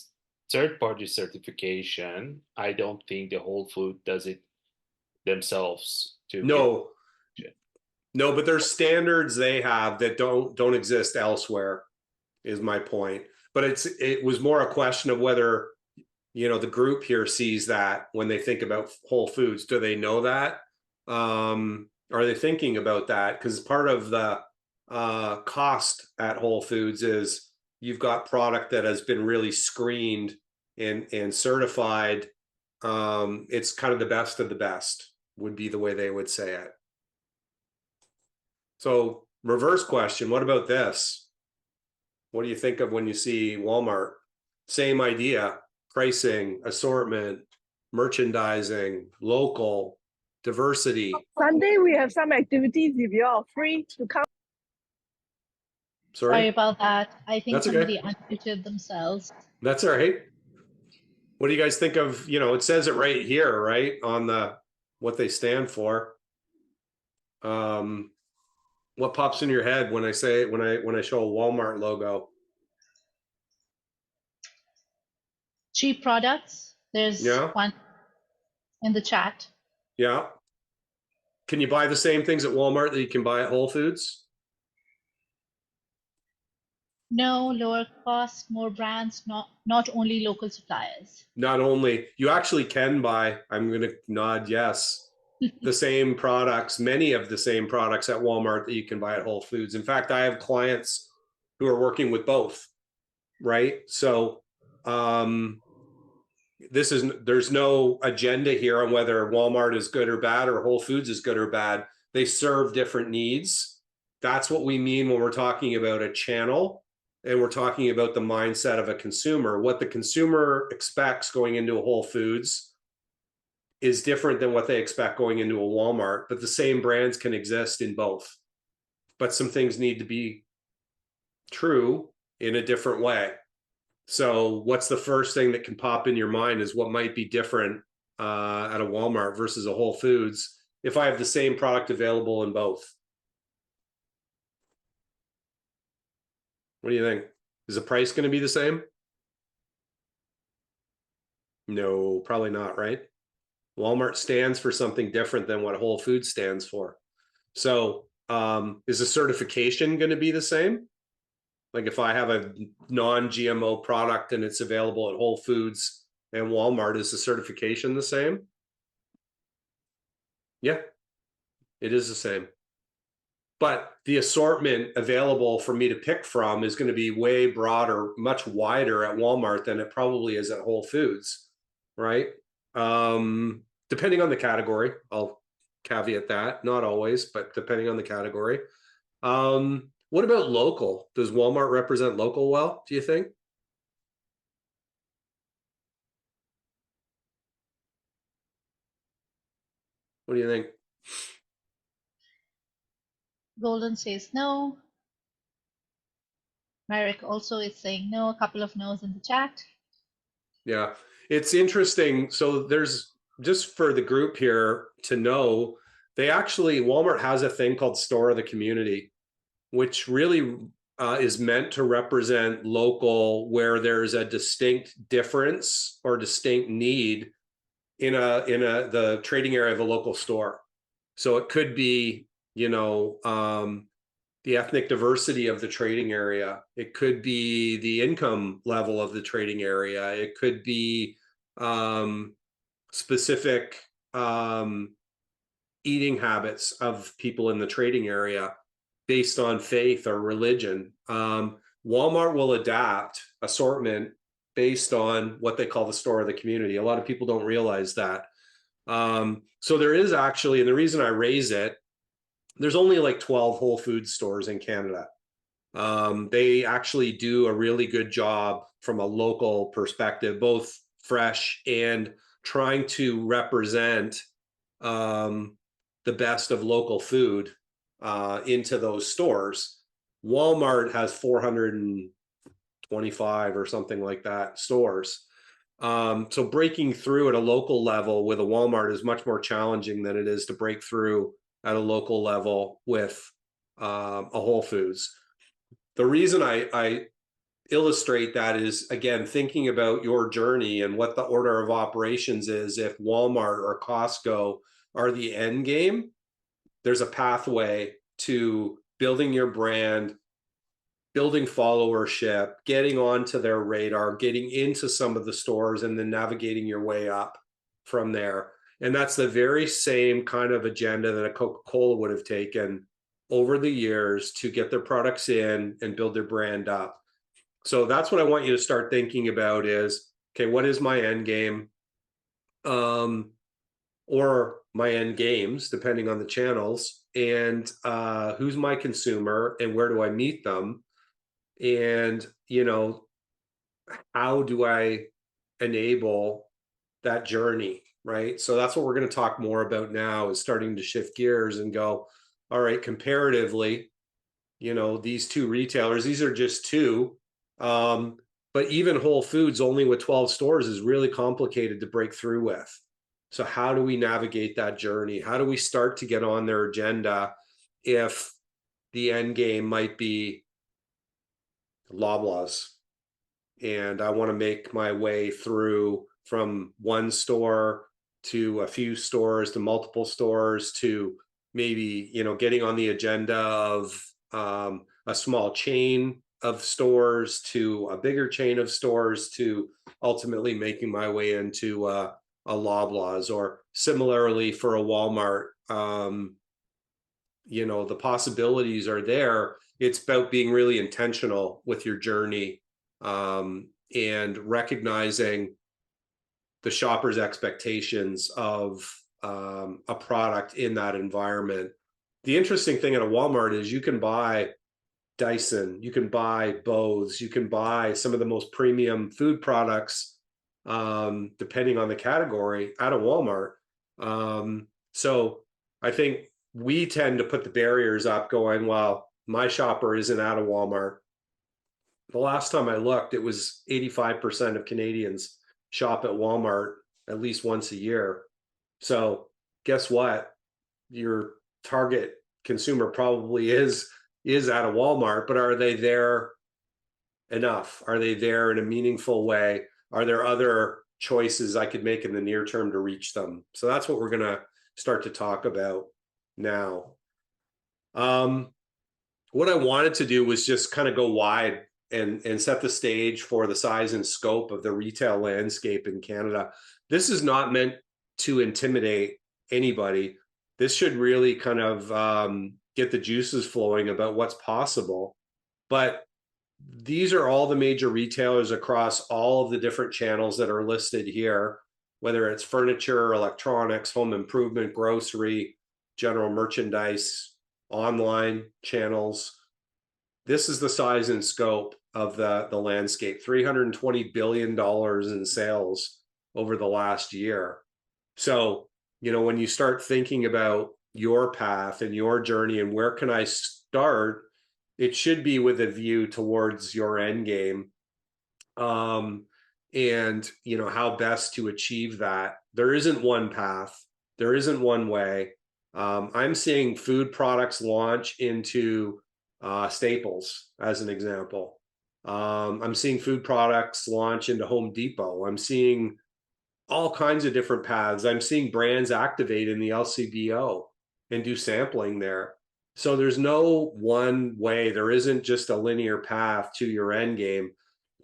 third-party certification. I don't think the Whole Food does it themselves to No. get. No, but there's standards they have that don't exist elsewhere, is my point. But it was more a question of whether, the group here sees that when they think about Whole Foods. Do they know that? Are they thinking about that? Because part of the cost at Whole Foods is you've got product that has been really screened and certified. It's kind of the best of the best, would be the way they would say it. So reverse question, what about this? What do you think of when you see Walmart? Same idea, pricing, assortment, merchandising, local, diversity. Sunday, we have some activities if you are free to come. Sorry about that. I think That's somebody okay. unmuted themselves. That's all right. What do you guys think of, it says it right here, right? On what they stand for. What pops in your head when I say, when I show a Walmart logo? Cheap products, There's Yeah. one in the chat. Yeah. Can you buy the same things at Walmart that you can buy at Whole Foods? No, lower cost, more brands, not only local suppliers. Not only, you actually can buy, I'm going to nod yes, the same products, many of the same products at Walmart that you can buy at Whole Foods. In fact, I have clients who are working with both, right? So there's no agenda here on whether Walmart is good or bad or Whole Foods is good or bad. They serve different needs. That's what we mean when we're talking about a channel and we're talking about the mindset of a consumer. What the consumer expects going into a Whole Foods is different than what they expect going into a Walmart, but the same brands can exist in both. But some things need to be true in a different way. So what's the first thing that can pop in your mind is what might be different at a Walmart versus a Whole Foods if I have the same product available in both? What do you think? Is the price going to be the same? No, probably not, right? Walmart stands for something different than what Whole Foods stands for. So is the certification going to be the same? Like if I have a non-GMO product and it's available at Whole Foods and Walmart, is the certification the same? Yeah, it is the same. But the assortment available for me to pick from is going to be way broader, much wider at Walmart than it probably is at Whole Foods, right? Depending on the category, I'll caveat that, not always, but depending on the category. What about local? Does Walmart represent local well, do you think? What do you think? Golden says no. Merrick also is saying no, a couple of no's in the chat. Yeah, it's interesting. So there's, just for the group here to know, Walmart has a thing called Store of the Community, which really is meant to represent local, where there's a distinct difference or distinct need in the trading area of a local store. So it could be, the ethnic diversity of the trading area. It could be the income level of the trading area. It could be specific eating habits of people in the trading area based on faith or religion. Walmart will adapt assortment based on what they call the store of the community. A lot of people don't realize that. So there is actually, and the reason I raise it, there's only like 12 Whole Foods stores in Canada. They actually do a really good job from a local perspective, both fresh and trying to represent the best of local food into those stores. Walmart has 425 or something like that stores. So breaking through at a local level with a Walmart is much more challenging than it is to break through at a local level with a Whole Foods. The reason I illustrate that is, again, thinking about your journey and what the order of operations is. If Walmart or Costco are the end game, there's a pathway to building your brand, building followership, getting onto their radar, getting into some of the stores, and then navigating your way up from there. And that's the very same kind of agenda that a Coca-Cola would have taken over the years to get their products in and build their brand up. So that's what I want you to start thinking about is, okay, what is my end game? Or my end games, depending on the channels, and who's my consumer and where do I meet them? And, how do I enable that journey? Right. So that's what we're going to talk more about now, is starting to shift gears and go, all right, comparatively, these two retailers, these are just two. But even Whole Foods, only with 12 stores, is really complicated to break through with. So how do we navigate that journey? How do we start to get on their agenda if the end game might be Loblaws? And I want to make my way through from one store to a few stores to multiple stores to maybe, getting on the agenda of a small chain of stores to a bigger chain of stores to ultimately making my way into a Loblaws, or similarly for a Walmart. The possibilities are there. It's about being really intentional with your journey, and recognizing the shopper's expectations of a product in that environment. The interesting thing at a Walmart is you can buy Dyson, you can buy Bose, you can buy some of the most premium food products, depending on the category, at a Walmart. So I think we tend to put the barriers up going, well, my shopper isn't at a Walmart. The last time I looked, it was 85% of Canadians shop at Walmart at least once a year. So guess what? Your target consumer probably is at a Walmart, but are they there enough? Are they there in a meaningful way? Are there other choices I could make in the near term to reach them? So that's what we're going to start to talk about now. What I wanted to do was just kind of go wide and set the stage for the size and scope of the retail landscape in Canada. This is not meant to intimidate anybody. This should really kind of get the juices flowing about what's possible. But these are all the major retailers across all of the different channels that are listed here, whether it's furniture, electronics, home improvement, grocery, general merchandise, online channels. This is the size and scope of the landscape. $320 billion in sales over the last year. So, when you start thinking about your path and your journey and where can I start, it should be with a view towards your end game. And how best to achieve that. There isn't one path. There isn't one way. I'm seeing food products launch into Staples, as an example. I'm seeing food products launch into Home Depot. I'm seeing all kinds of different paths. I'm seeing brands activate in the LCBO and do sampling there. So there's no one way. There isn't just a linear path to your end game,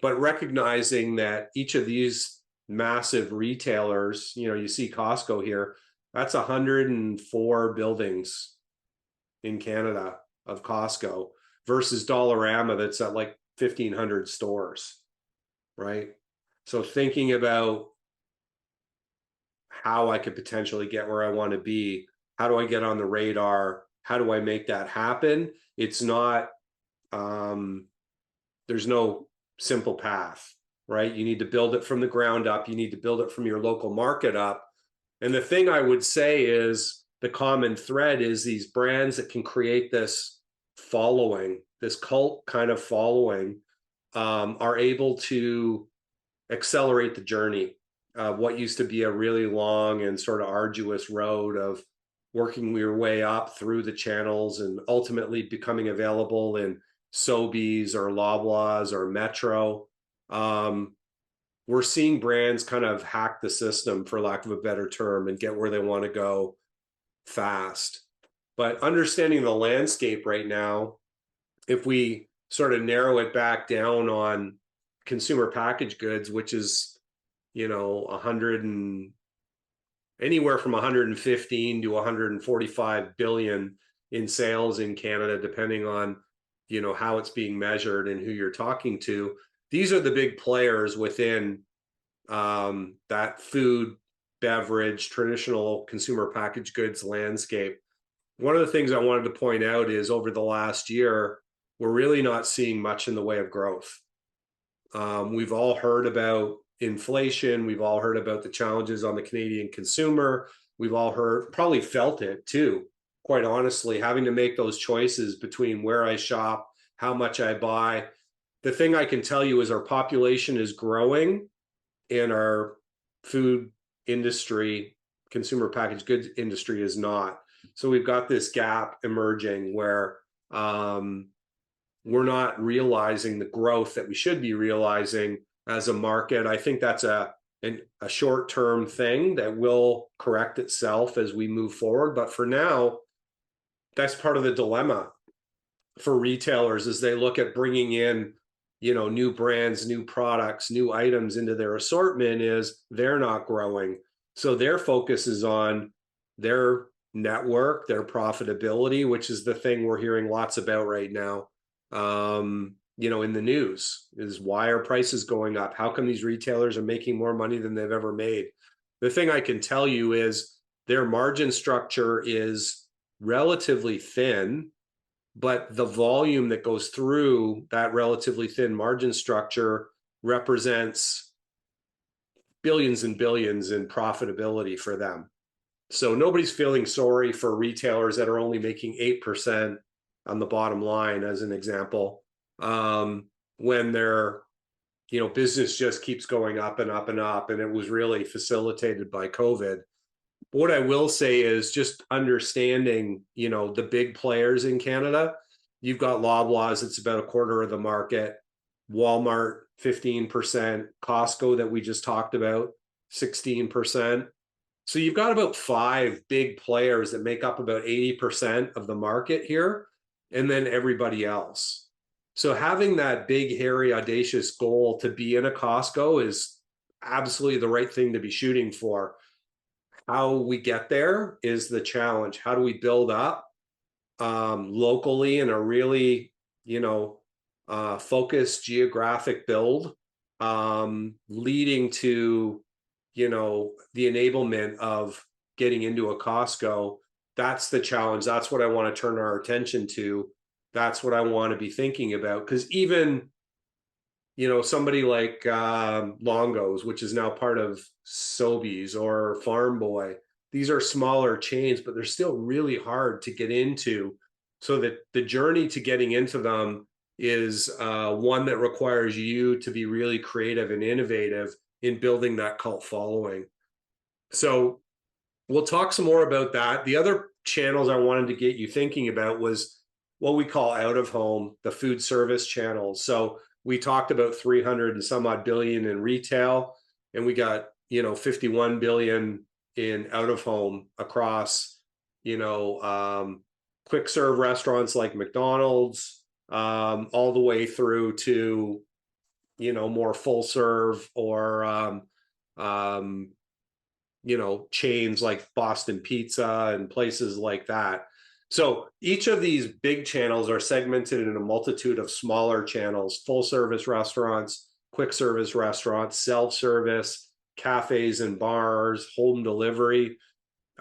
but recognizing that each of these massive retailers, you see Costco here, that's 104 buildings in Canada of Costco versus Dollarama that's at like 1,500 stores, right? So thinking about how I could potentially get where I want to be, how do I get on the radar? How do I make that happen? It's not, there's no simple path, right? You need to build it from the ground up. You need to build it from your local market up. And the thing I would say is the common thread is these brands that can create this following, this cult kind of following, are able to accelerate the journey of what used to be a really long and sort of arduous road of working your way up through the channels and ultimately becoming available in Sobeys or Loblaws or Metro. We're seeing brands kind of hack the system, for lack of a better term, and get where they want to go fast. But understanding the landscape right now, if we sort of narrow it back down on consumer packaged goods, which is, anywhere from 115 to 145 billion in sales in Canada, depending on, how it's being measured and who you're talking to. These are the big players within that food, beverage, traditional consumer packaged goods landscape. One of the things I wanted to point out is over the last year, we're really not seeing much in the way of growth. We've all heard about inflation. We've all heard about the challenges on the Canadian consumer. We've all probably felt it too, quite honestly, having to make those choices between where I shop, how much I buy. The thing I can tell you is our population is growing and our food industry, consumer packaged goods industry is not. So we've got this gap emerging where we're not realizing the growth that we should be realizing as a market. I think that's a a short-term thing that will correct itself as we move forward. But for now, that's part of the dilemma for retailers as they look at bringing in, new brands, new products, new items into their assortment, is they're not growing. So their focus is on their network, their profitability, which is the thing we're hearing lots about right now. In the news, is why are prices going up? How come these retailers are making more money than they've ever made? The thing I can tell you is their margin structure is relatively thin, but the volume that goes through that relatively thin margin structure represents billions and billions in profitability for them. So nobody's feeling sorry for retailers that are only making 8% on the bottom line, as an example, when their business just keeps going up and up and up, and it was really facilitated by COVID. What I will say is just understanding, the big players in Canada. You've got Loblaws, it's about a quarter of the market. Walmart, 15%. Costco, that we just talked about, 16%. So you've got about 5 big players that make up about 80% of the market here, and then everybody else. So having that big, hairy, audacious goal to be in a Costco is absolutely the right thing to be shooting for. How we get there is the challenge. How do we build up locally in a really, focused geographic build, leading to, the enablement of getting into a Costco? That's the challenge. That's what I want to turn our attention to. That's what I want to be thinking about. Because even, somebody like Longo's, which is now part of Sobeys, or Farm Boy, these are smaller chains, but they're still really hard to get into. So that the journey to getting into them is one that requires you to be really creative and innovative in building that cult following. So we'll talk some more about that. The other channels I wanted to get you thinking about was what we call out of home, the food service channels. So we talked about 300 and some odd billion in retail, and we got, 51 billion in out of home across, quick serve restaurants like McDonald's, all the way through to, more full serve, or, chains like Boston Pizza and places like that. So each of these big channels are segmented in a multitude of smaller channels: full service restaurants, quick service restaurants, self-service, cafes and bars, home delivery.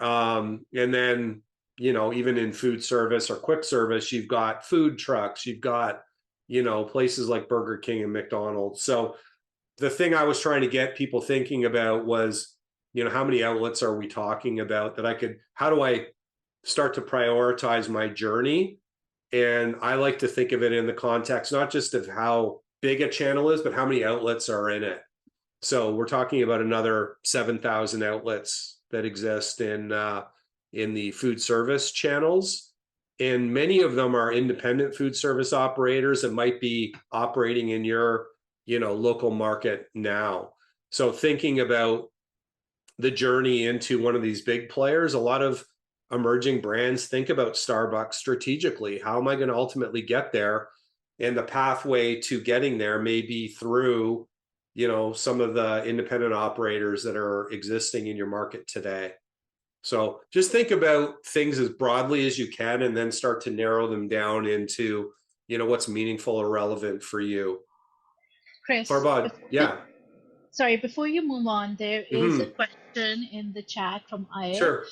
And then, even in food service or quick service, you've got food trucks, you've got, places like Burger King and McDonald's. So the thing I was trying to get people thinking about was, how many outlets are we talking about that how do I start to prioritize my journey? And I like to think of it in the context, not just of how big a channel is, but how many outlets are in it. So we're talking about another 7,000 outlets that exist in the food service channels. And many of them are independent food service operators that might be operating in your, local market now. So thinking about the journey into one of these big players, a lot of emerging brands think about Starbucks strategically. How am I going to ultimately get there? And the pathway to getting there may be through, some of the independent operators that are existing in your market today. So just think about things as broadly as you can, and then start to narrow them down into, what's meaningful or relevant for you. Chris, Farbad, yeah. Sorry, before you move on, there is a question in the chat from Ayat. Sure.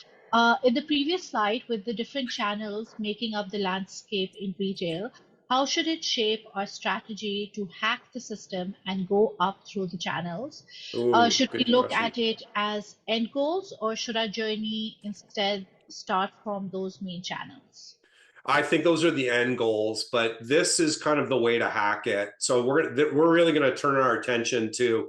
In the previous slide, with the different channels making up the landscape in retail, how should it shape our strategy to hack the system and go up through the channels? Should we look at it as end goals, or should our journey instead start from those main channels? I think those are the end goals, but this is kind of the way to hack it. So we're really going to turn our attention to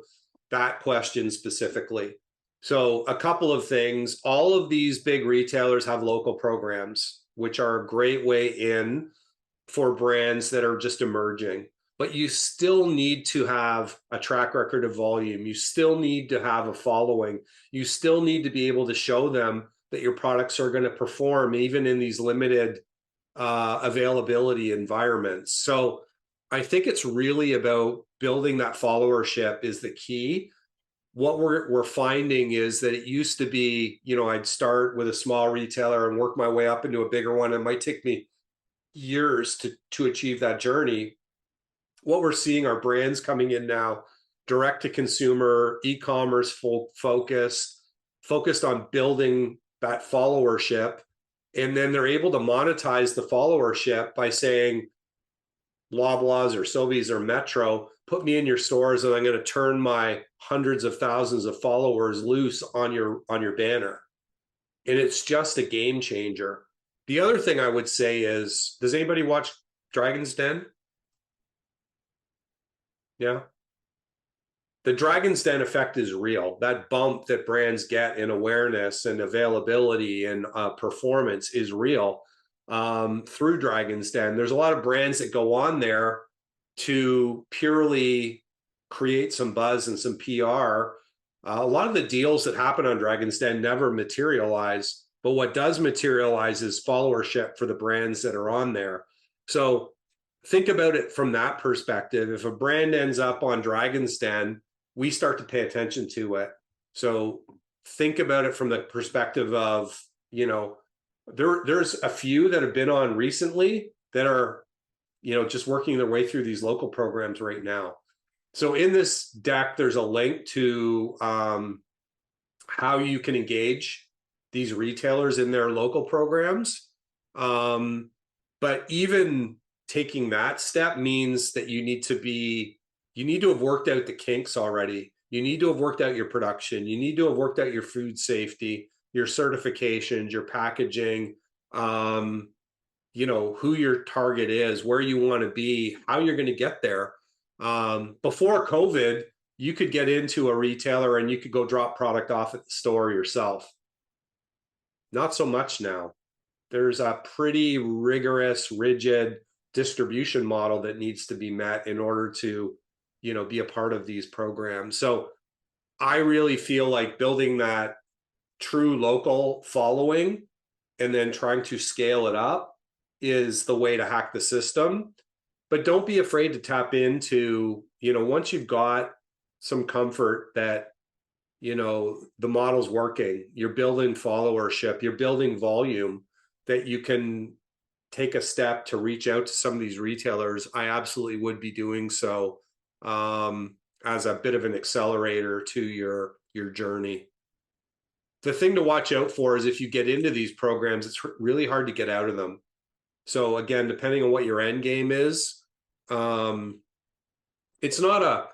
that question specifically. So a couple of things. All of these big retailers have local programs, which are a great way in for brands that are just emerging. but you still need to have a track record of volume. You still need to have a following. You still need to be able to show them that your products are going to perform even in these limited availability environments. So I think it's really about building that followership is the key. What we're finding is that it used to be, you know, I'd start with a small retailer and work my way up into a bigger one. It might take me years to achieve that journey. What we're seeing are brands coming in now, direct to consumer, e-commerce focused on building that followership. And then they're able to monetize the followership by saying, Loblaws or Sobeys or Metro, put me in your stores and I'm going to turn my hundreds of thousands of followers loose on your banner. And it's just a game changer. The other thing I would say is, does anybody watch Dragon's Den? Yeah. The Dragon's Den effect is real. That bump that brands get in awareness and availability and performance is real through Dragon's Den. There's a lot of brands that go on there to purely create some buzz and some PR. A lot of the deals that happen on Dragon's Den never materialize, but what does materialize is followership for the brands that are on there. So think about it from that perspective. If a brand ends up on Dragon's Den, we start to pay attention to it. So think about it from the perspective of, you know, there's a few that have been on recently that are, you know, just working their way through these local programs right now. So in this deck, there's a link to how you can engage these retailers in their local programs. But even taking that step means that you need to have worked out the kinks already. You need to have worked out your production. You need to have worked out your food safety, your certifications, your packaging, you know, who your target is, where you want to be, how you're going to get there. Before COVID, you could get into a retailer and you could go drop product off at the store yourself. Not so much now. There's a pretty rigorous, rigid distribution model that needs to be met in order to, you know, be a part of these programs. So I really feel like building that true local following and then trying to scale it up is the way to hack the system. But don't be afraid to tap into, you know, once you've got some comfort that, you know, the model's working, you're building followership, you're building volume, that you can take a step to reach out to some of these retailers. I absolutely would be doing so as a bit of an accelerator to your journey. The thing to watch out for is if you get into these programs, it's really hard to get out of them. So again, depending on what your end game is, it's not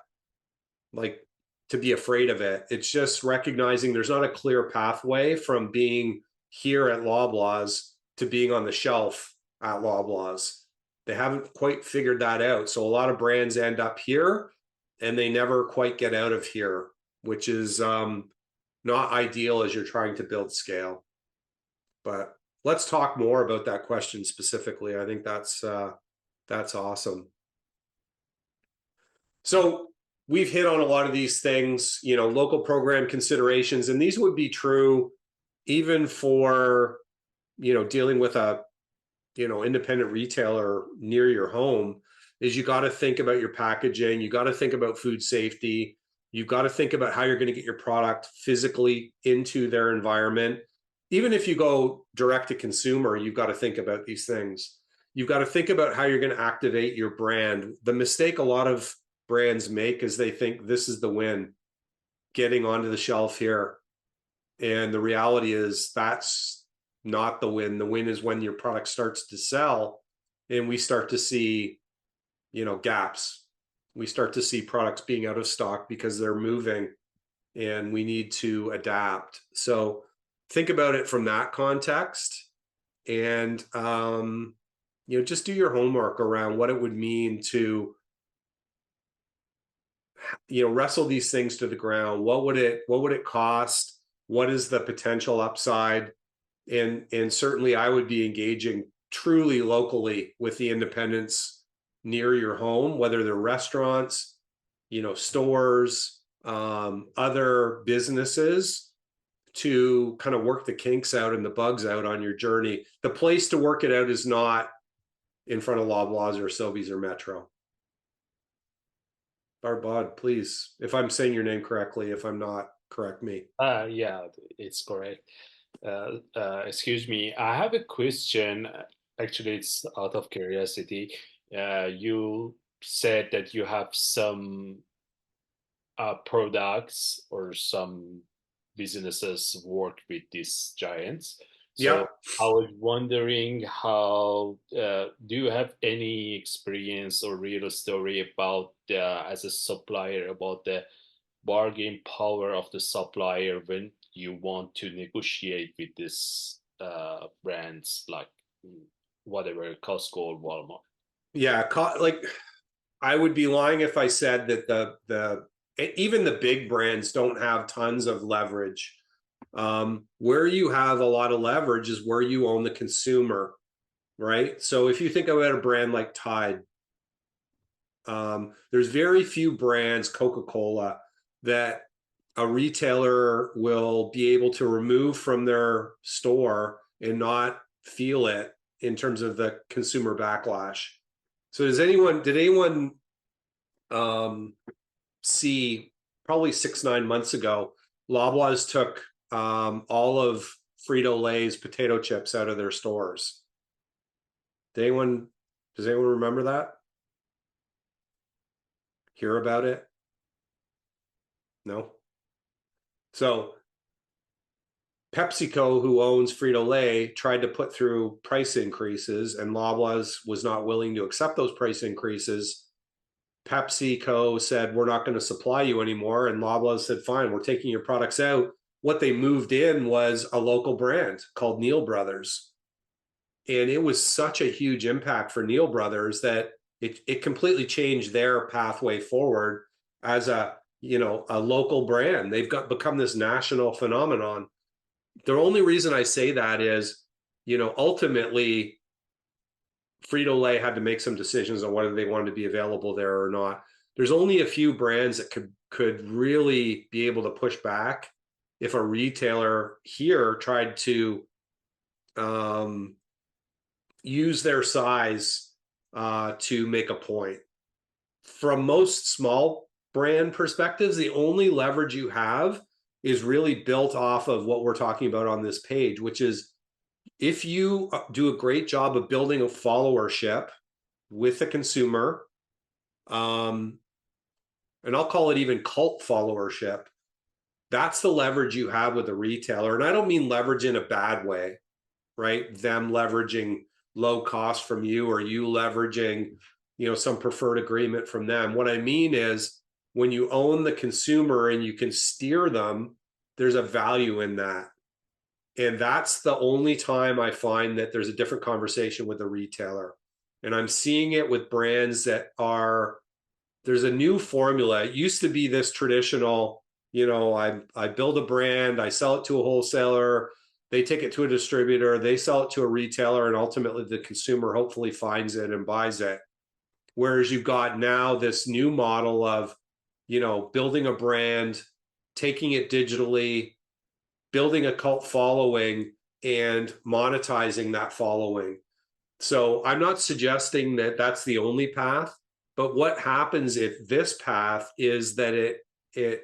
like to be afraid of it. It's just recognizing there's not a clear pathway from being here at Loblaws to being on the shelf at Loblaws. They haven't quite figured that out. So a lot of brands end up here and they never quite get out of here, which is not ideal as you're trying to build scale. But let's talk more about that question specifically. I think that's awesome. So we've hit on a lot of these things, you know, local program considerations, and these would be true even for, you know, dealing with a, you know, independent retailer near your home. Is you got to think about your packaging, you got to think about food safety, you've got to think about how you're going to get your product physically into their environment. Even if you go direct to consumer, you've got to think about these things. You've got to think about how you're going to activate your brand. The mistake a lot of brands make is they think this is the win, getting onto the shelf here. And the reality is that's not the win. The win is when your product starts to sell and we start to see, you know, gaps. We start to see products being out of stock because they're moving and we need to adapt. So think about it from that context and, you know, just do your homework around what it would mean to, you know, wrestle these things to the ground. What would it cost? What is the potential upside? And certainly I would be engaging truly locally with the independents, near your home, whether they're restaurants, stores, other businesses, to kind of work the kinks out and the bugs out on your journey. The place to work it out is not in front of Loblaws or Sobeys or Metro. Farbod, please, if I'm saying your name correctly, if I'm not, correct me. Yeah, it's correct. Excuse me, I have a question. Actually, it's out of curiosity. You said that you have some products or some businesses work with these giants. So Yeah. I was wondering how do you have any experience or real story about as a supplier about the bargain power of the supplier when you want to negotiate with these brands like whatever Costco or Walmart? Yeah, like I would be lying if I said that even the big brands don't have tons of leverage. Where you have a lot of leverage is where you own the consumer, right? So if you think about a brand like Tide, there's very few brands, Coca-Cola, that a retailer will be able to remove from their store and not feel it in terms of the consumer backlash. So did anyone see, probably 6-9 months ago, Loblaws took all of Frito-Lay's potato chips out of their stores? Does anyone remember that? Hear about it? No? So PepsiCo, who owns Frito-Lay, tried to put through price increases, and Loblaws was not willing to accept those price increases. PepsiCo said, we're not going to supply you anymore. And Loblaws said, fine, we're taking your products out. What they moved in was a local brand called Neal Brothers. And it was such a huge impact for Neal Brothers that it completely changed their pathway forward as a local brand. They've become this national phenomenon. The only reason I say that is, ultimately, Frito-Lay had to make some decisions on whether they wanted to be available there or not. There's only a few brands that could really be able to push back if a retailer here tried to use their size to make a point. From most small brand perspectives, the only leverage you have is really built off of what we're talking about on this page, which is if you do a great job of building a followership with the consumer, and I'll call it even cult followership, that's the leverage you have with a retailer. And I don't mean leverage in a bad way, right? Them leveraging low cost from you, or you leveraging, some preferred agreement from them. What I mean is when you own the consumer and you can steer them, there's a value in that. And that's the only time I find that there's a different conversation with a retailer. And I'm seeing it with brands that there's a new formula. It used to be this traditional, I build a brand, I sell it to a wholesaler, they take it to a distributor, they sell it to a retailer, and ultimately the consumer hopefully finds it and buys it. Whereas you've got now this new model of, building a brand, taking it digitally, building a cult following, and monetizing that following. So I'm not suggesting that that's the only path, but what happens if this path is that it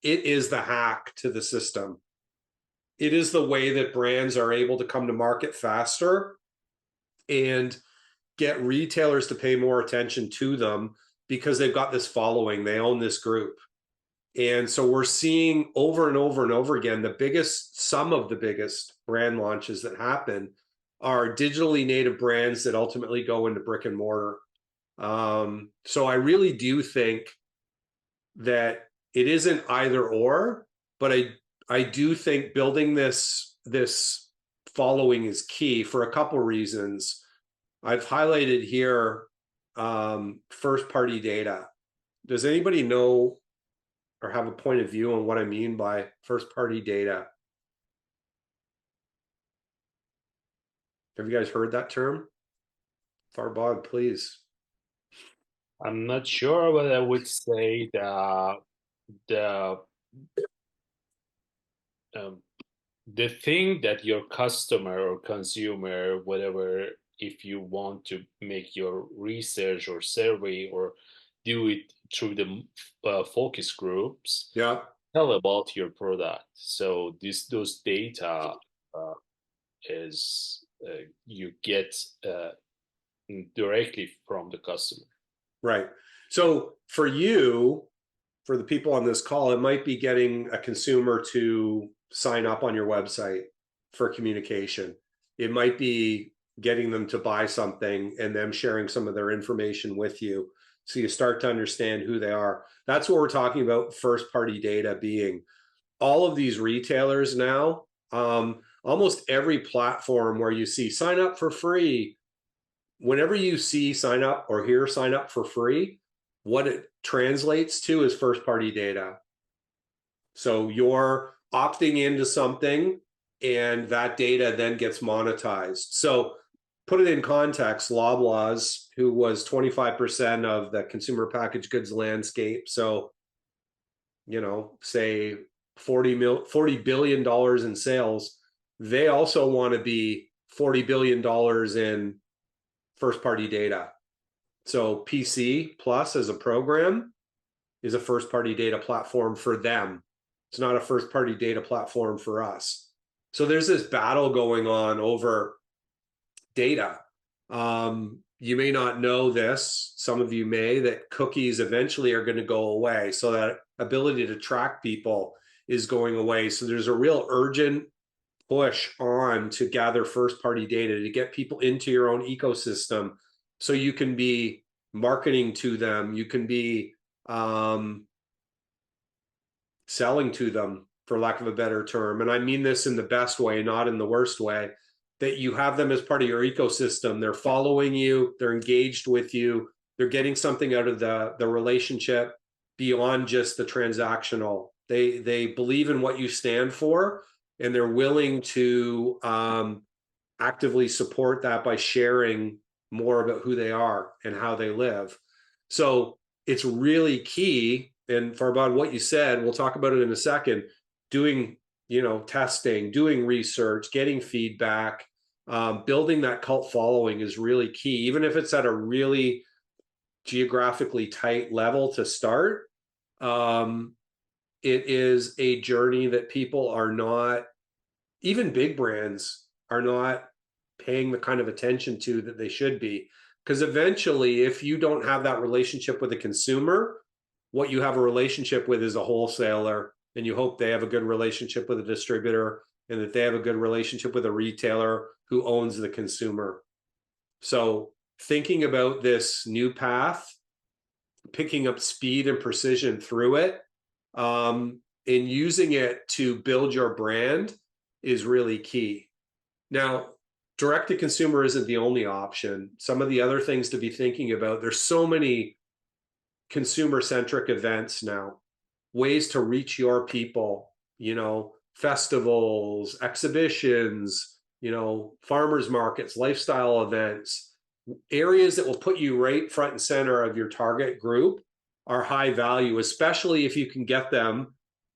is the hack to the system. It is the way that brands are able to come to market faster and get retailers to pay more attention to them because they've got this following, they own this group. And so we're seeing over and over and over again, some of the biggest brand launches that happen are digitally native brands that ultimately go into brick and mortar. So I really do think that it isn't either or, but I do think building this following is key for a couple reasons. I've highlighted here first party data. Does anybody know or have a point of view on what I mean by first party data? Have you guys heard that term? Farbod, please. I'm not sure, but I would say the um, the thing that your customer or consumer, whatever, if you want to make your research or survey or do it through the focus groups, Yeah. tell about your product. So those data uh, is you get directly from the customer. Right. So for you, for the people on this call, it might be getting a consumer to sign up on your website for communication. It might be getting them to buy something and them sharing some of their information with you. So you start to understand who they are. That's what we're talking about first party data being. All of these retailers now, almost every platform where you see sign up for free, whenever you see sign up or hear sign up for free, what it translates to is first party data. So you're opting into something and that data then gets monetized. So put it in context, Loblaws, who was 25% of the consumer packaged goods landscape. So, you know, say $40 billion in sales, they also want to be $40 billion in first party data. So PC Plus as a program is a first party data platform for them. It's not a first party data platform for us. So there's this battle going on over data. You may not know this, some of you may, that cookies eventually are going to go away. So that ability to track people is going away. So there's a real urgent push on to gather first party data to get people into your own ecosystem so you can be marketing to them, you can be selling to them, for lack of a better term. And I mean this in the best way, not in the worst way, that you have them as part of your ecosystem. They're following you, they're engaged with you, they're getting something out of the relationship beyond just the transactional. They believe in what you stand for, and they're willing to actively support that by sharing more about who they are and how they live. So it's really key. And Farbad, what you said, we'll talk about it in a second, doing, testing, doing research, getting feedback, building that cult following is really key, even if it's at a really geographically tight level to start. It is a journey that people are not, even big brands are not paying the kind of attention to that they should be. Because eventually, if you don't have that relationship with a consumer, what you have a relationship with is a wholesaler, and you hope they have a good relationship with a distributor and that they have a good relationship with a retailer who owns the consumer. So thinking about this new path, picking up speed and precision through it, and using it to build your brand is really key. Now, direct to consumer isn't the only option. Some of the other things to be thinking about, there's so many consumer centric events now, ways to reach your people, festivals, exhibitions, farmers markets, lifestyle events, areas that will put you right front and center of your target group are high value, especially if you can get them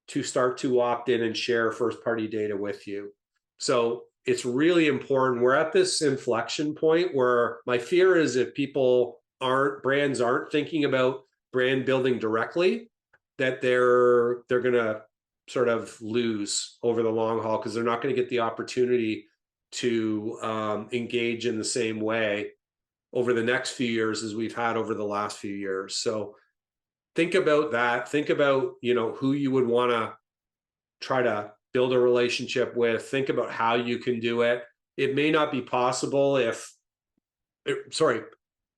to start to opt in and share first party data with you. So it's really important. We're at this inflection point where my fear is if brands aren't thinking about brand building directly, that they're going to sort of lose over the long haul because they're not going to get the opportunity to engage in the same way over the next few years as we've had over the last few years. So think about that. Think about, who you would want to try to build a relationship with. Think about how you can do it. It may not be possible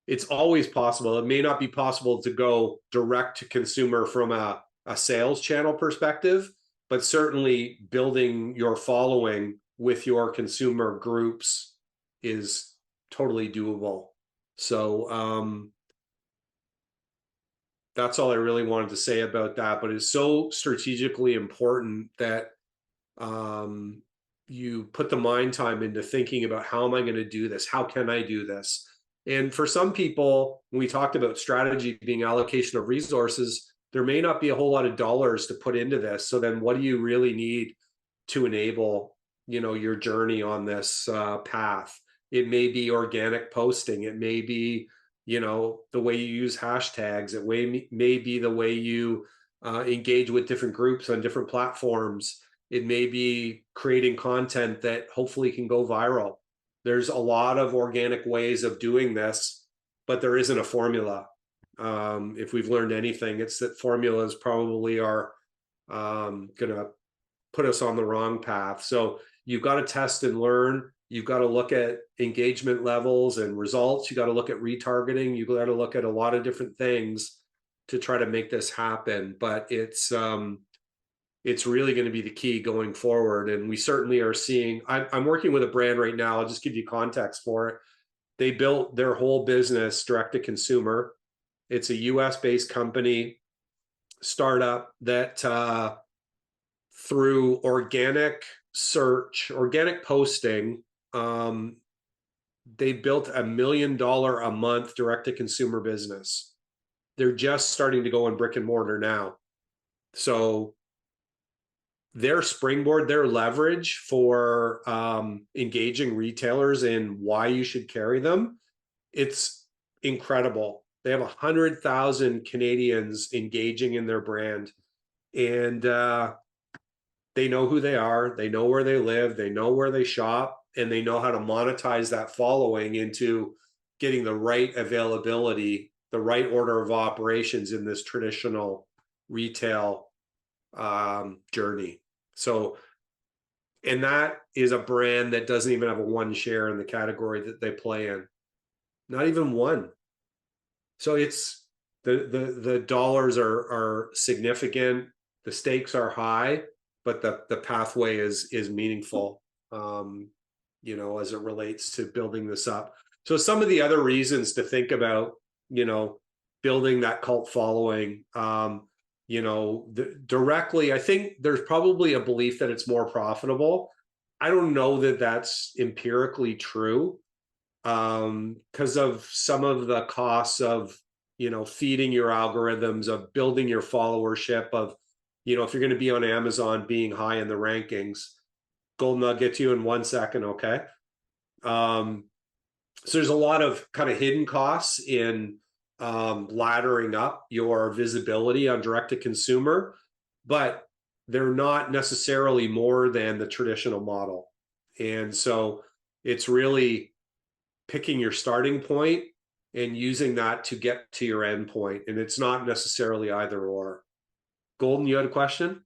it's always possible. It may not be possible to go direct to consumer from a sales channel perspective, but certainly building your following with your consumer groups is totally doable. So that's all I really wanted to say about that. But it's so strategically important that you put the mind time into thinking about how am I going to do this? How can I do this? And for some people, when we talked about strategy being allocation of resources, there may not be a whole lot of dollars to put into this. So then what do you really need to enable, your journey on this path? It may be organic posting. It may be, the way you use hashtags. It may be the way you engage with different groups on different platforms. It may be creating content that hopefully can go viral. There's a lot of organic ways of doing this, but there isn't a formula. If we've learned anything, it's that formulas probably are going to put us on the wrong path. So you've got to test and learn. You've got to look at engagement levels and results. You got to look at retargeting. You got to look at a lot of different things to try to make this happen. But it's really going to be the key going forward. And we certainly are seeing, I'm working with a brand right now. I'll just give you context for it. They built their whole business direct to consumer. It's a US based company, startup that through organic search, organic posting, they built $1 million a month direct to consumer business. They're just starting to go in brick and mortar now. So their springboard, their leverage for engaging retailers in why you should carry them, it's incredible. They have 100,000 Canadians engaging in their brand, and they know who they are, they know where they live, they know where they shop, and they know how to monetize that following into getting the right availability, the right order of operations in this traditional retail journey. So, and that is a brand that doesn't even have a 1 share in the category that they play in, not even 1. So it's the dollars are significant, the stakes are high, but the pathway is meaningful, as it relates to building this up. So some of the other reasons to think about, building that cult following, directly, I think there's probably a belief that it's more profitable. I don't know that that's empirically true, because of some of the costs of, feeding your algorithms, of building your followership, of, if you're going to be on Amazon, being high in the rankings. Golden, I'll get to you in 1 second, okay? So there's a lot of kind of hidden costs in laddering up your visibility on direct to consumer, but they're not necessarily more than the traditional model. And so it's really picking your starting point and using that to get to your end point. And it's not necessarily either or. Golden, you had a question?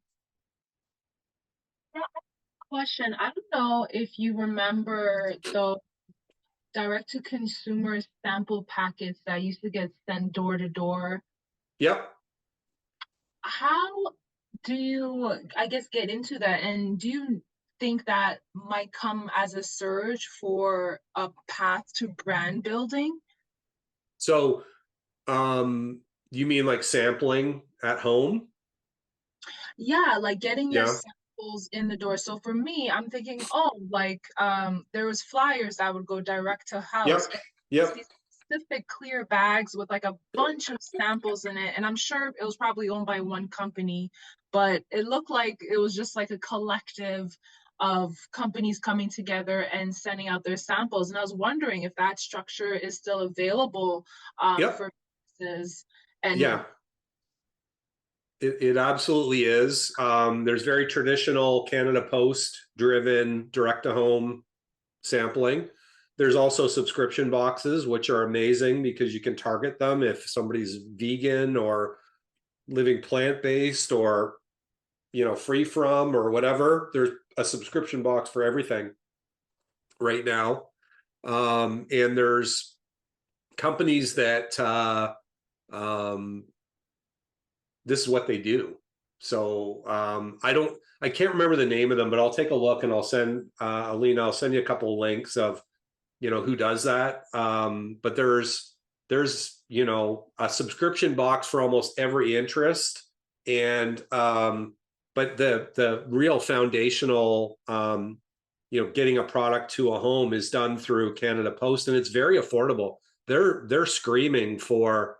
Question. I don't know if you remember the direct to consumer sample packets that used to get sent door to door. Yep. How do you, I guess, get into that? And do you think that might come as a surge for a path to brand building? So, you mean like sampling at home? Yeah, like getting your Yeah. samples in the door. So for me, I'm thinking, there was flyers that would go direct to house. Yep. And Yep. these specific clear bags with like a bunch of samples in it. And I'm sure it was probably owned by one company, but it looked like it was just like a collective of companies coming together and sending out their samples. And I was wondering if that structure is still available Yep. for businesses. And Yeah. It absolutely is. There's very traditional Canada Post driven direct to home sampling. There's also subscription boxes, which are amazing because you can target them if somebody's vegan or living plant-based or, free from or whatever. There's a subscription box for everything right now. And there's companies that this is what they do. So I can't remember the name of them, but I'll take a look and I'll send Alina, I'll send you a couple of links of, who does that. But there's, a subscription box for almost every interest. And, but the real foundational, getting a product to a home is done through Canada Post, and it's very affordable. they're screaming for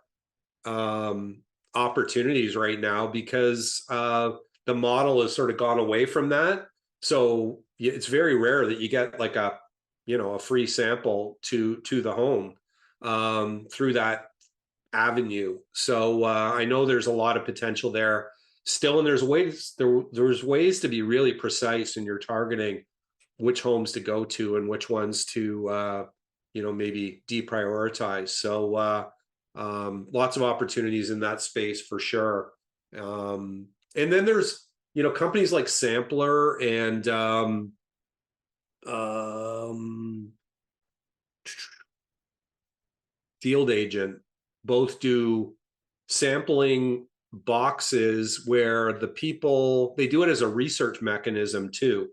opportunities right now because the model has sort of gone away from that. So it's very rare that you get like a free sample to the home through that avenue. So I know there's a lot of potential there still, and there's ways to be really precise in your targeting which homes to go to and which ones to maybe deprioritize. So lots of opportunities in that space for sure. And then there's companies like Sampler and Field Agent both do sampling boxes where the people, they do it as a research mechanism too.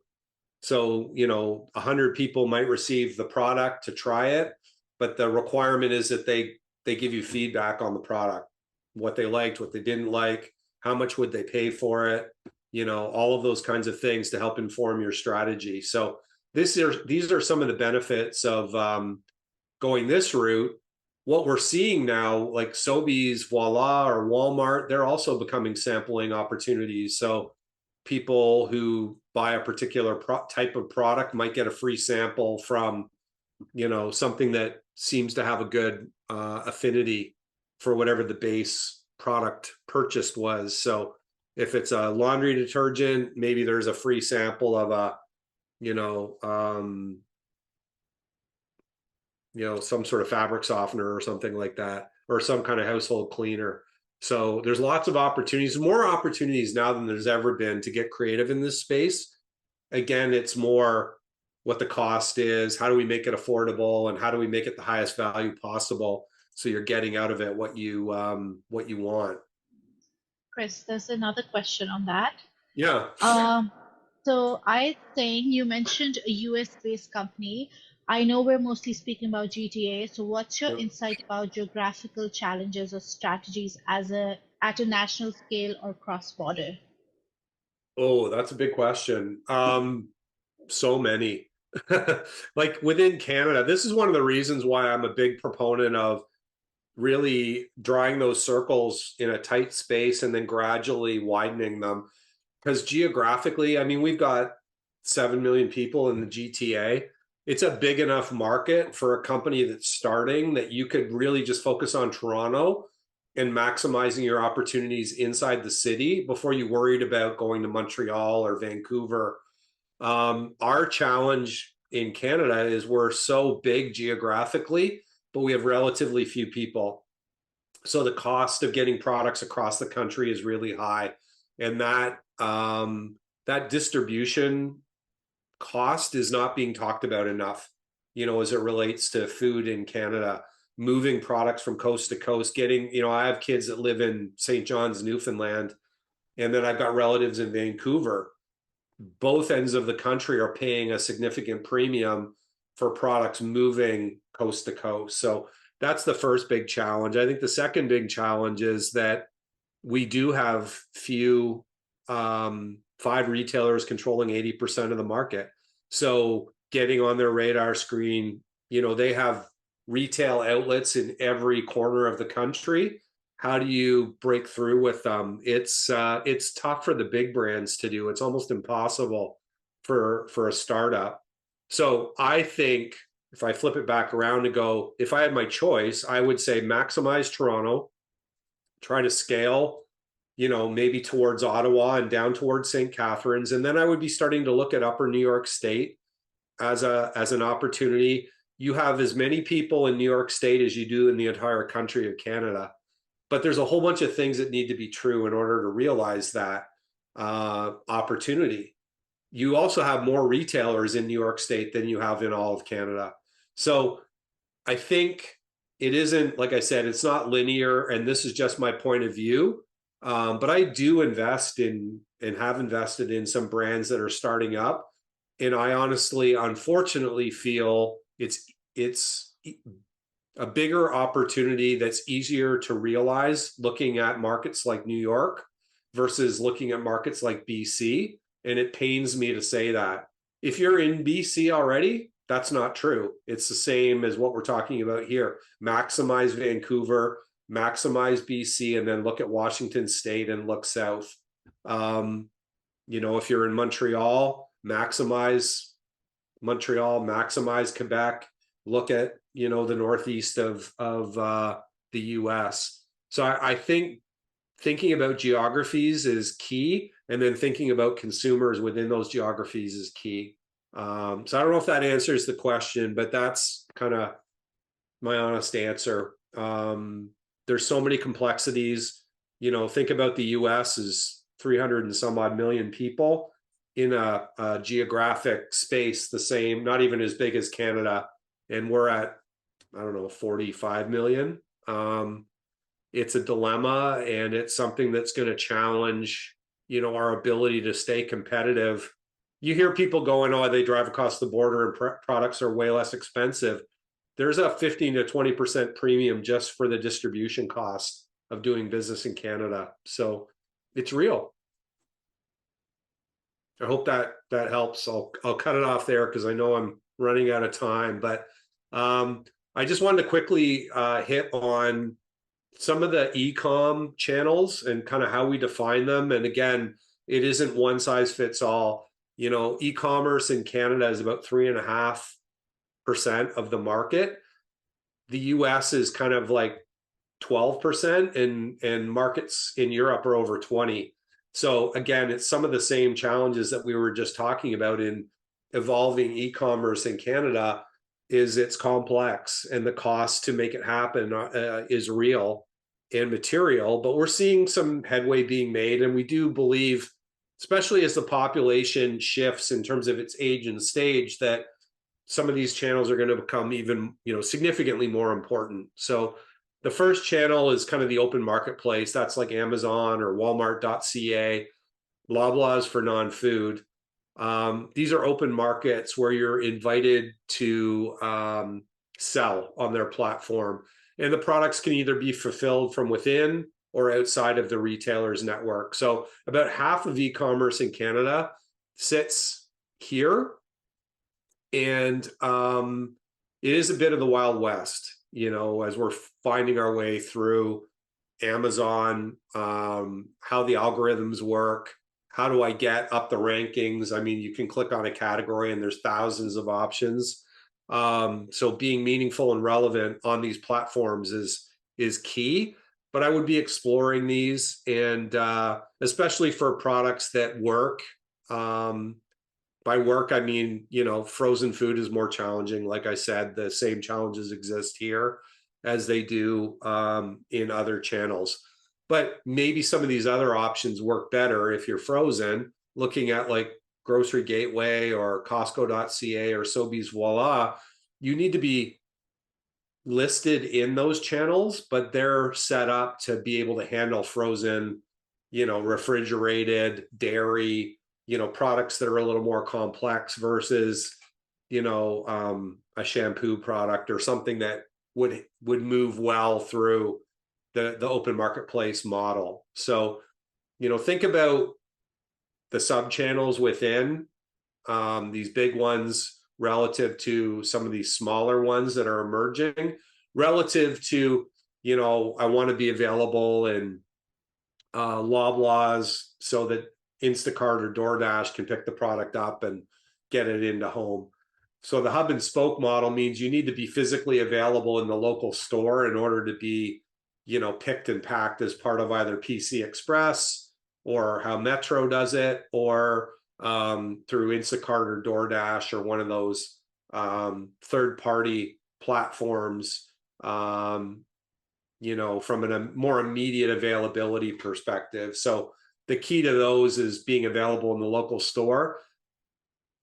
So 100 people might receive the product to try it, but the requirement is that they give you feedback on the product, what they liked, what they didn't like, how much would they pay for it, all of those kinds of things to help inform your strategy. So these are some of the benefits of going this route. What we're seeing now, like Sobeys, Voila, or Walmart, they're also becoming sampling opportunities. So people who buy a particular type of product might get a free sample from, something that seems to have a good affinity for whatever the base product purchased was. So if it's a laundry detergent, maybe there's a free sample of a, some sort of fabric softener or something like that, or some kind of household cleaner. So there's lots of opportunities, more opportunities now than there's ever been to get creative in this space. Again, it's more what the cost is, how do we make it affordable, and how do we make it the highest value possible so you're getting out of it what you want. Chris, there's another question on that. Yeah. So I think you mentioned a US-based company. I know we're mostly speaking about GTA. So what's your insight about geographical challenges or strategies at a national scale or cross-border? Oh, that's a big question. So many. Like within Canada, this is one of the reasons why I'm a big proponent of really drawing those circles in a tight space and then gradually widening them. Because geographically, I mean, we've got 7 million people in the GTA. It's a big enough market for a company that's starting that you could really just focus on Toronto and maximizing your opportunities inside the city before you worried about going to Montreal or Vancouver. Our challenge in Canada is we're so big geographically, but we have relatively few people. So the cost of getting products across the country is really high. And that distribution cost is not being talked about enough, as it relates to food in Canada, moving products from coast to coast, getting, I have kids that live in St. John's, Newfoundland, and then I've got relatives in Vancouver. Both ends of the country are paying a significant premium for products moving coast to coast. So that's the first big challenge. I think the second big challenge is that we do have few 5 retailers controlling 80% of the market. So getting on their radar screen, they have retail outlets in every corner of the country. How do you break through with them? It's tough for the big brands to do. It's almost impossible for a startup. So I think if I flip it back around and go, if I had my choice, I would say maximize Toronto, try to scale, maybe towards Ottawa and down towards St. Catharines. And then I would be starting to look at Upper New York State as an opportunity. You have as many people in New York State as you do in the entire country of Canada. But there's a whole bunch of things that need to be true in order to realize that opportunity. You also have more retailers in New York State than you have in all of Canada. So I think it isn't, like I said, it's not linear, and this is just my point of view. But I do invest in and have invested in some brands that are starting up. And I honestly, unfortunately, feel it's a bigger opportunity that's easier to realize looking at markets like New York versus looking at markets like BC. And it pains me to say that. If you're in BC already, That's not true. It's the same as what we're talking about here. Maximize Vancouver, maximize BC, and then look at Washington State and look south. If you're in Montreal, maximize Montreal, maximize Quebec, look at, the northeast of the US. So I think thinking about geographies is key, and then thinking about consumers within those geographies is key. So I don't know if that answers the question, but that's kind of my honest answer. There's so many complexities. Think about the US as 300 and some odd million people in a geographic space, the same, not even as big as Canada. And we're at, I don't know, 45 million. It's a dilemma, and it's something that's going to challenge, our ability to stay competitive. You hear people going, oh, they drive across the border and products are way less expensive. There's a 15 to 20% premium just for the distribution cost of doing business in Canada. So it's real. I hope that helps. I'll cut it off there because I know I'm running out of time, but I just wanted to quickly hit on some of the e-com channels and kind of how we define them. And again, it isn't one size fits all. E-commerce in Canada is about 3.5% of the market. The US is kind of like 12%, and markets in Europe are over 20. So again, it's some of the same challenges that we were just talking about in evolving e-commerce in Canada. Is it's complex, and the cost to make it happen is real and material, but we're seeing some headway being made. And we do believe, especially as the population shifts in terms of its age and stage, that some of these channels are going to become even, significantly more important. So the first channel is kind of the open marketplace. That's like Amazon or Walmart.ca, Loblaws for non-food. These are open markets where you're invited to sell on their platform, and the products can either be fulfilled from within or outside of the retailer's network. So about half of e-commerce in Canada sits here, and it is a bit of the Wild West, as we're finding our way through Amazon, how the algorithms work. How do I get up the rankings? I mean, you can click on a category and there's thousands of options. So being meaningful and relevant on these platforms is key, but I would be exploring these, and especially for products that work. By work, I mean, frozen food is more challenging. Like I said, the same challenges exist here as they do in other channels. But maybe some of these other options work better if you're frozen, looking at like Grocery Gateway or Costco.ca or Sobeys Voila. You need to be listed in those channels, but they're set up to be able to handle frozen, refrigerated dairy, products that are a little more complex versus, a shampoo product or something that would move well through the open marketplace model. So, think about the sub channels within these big ones relative to some of these smaller ones that are emerging, relative to, I want to be available in Loblaws so that Instacart or DoorDash can pick the product up and get it into home. So the hub and spoke model means you need to be physically available in the local store in order to be, picked and packed as part of either PC Express or how Metro does it, or through Instacart or DoorDash or one of those third-party platforms, from a more immediate availability perspective. So the key to those is being available in the local store.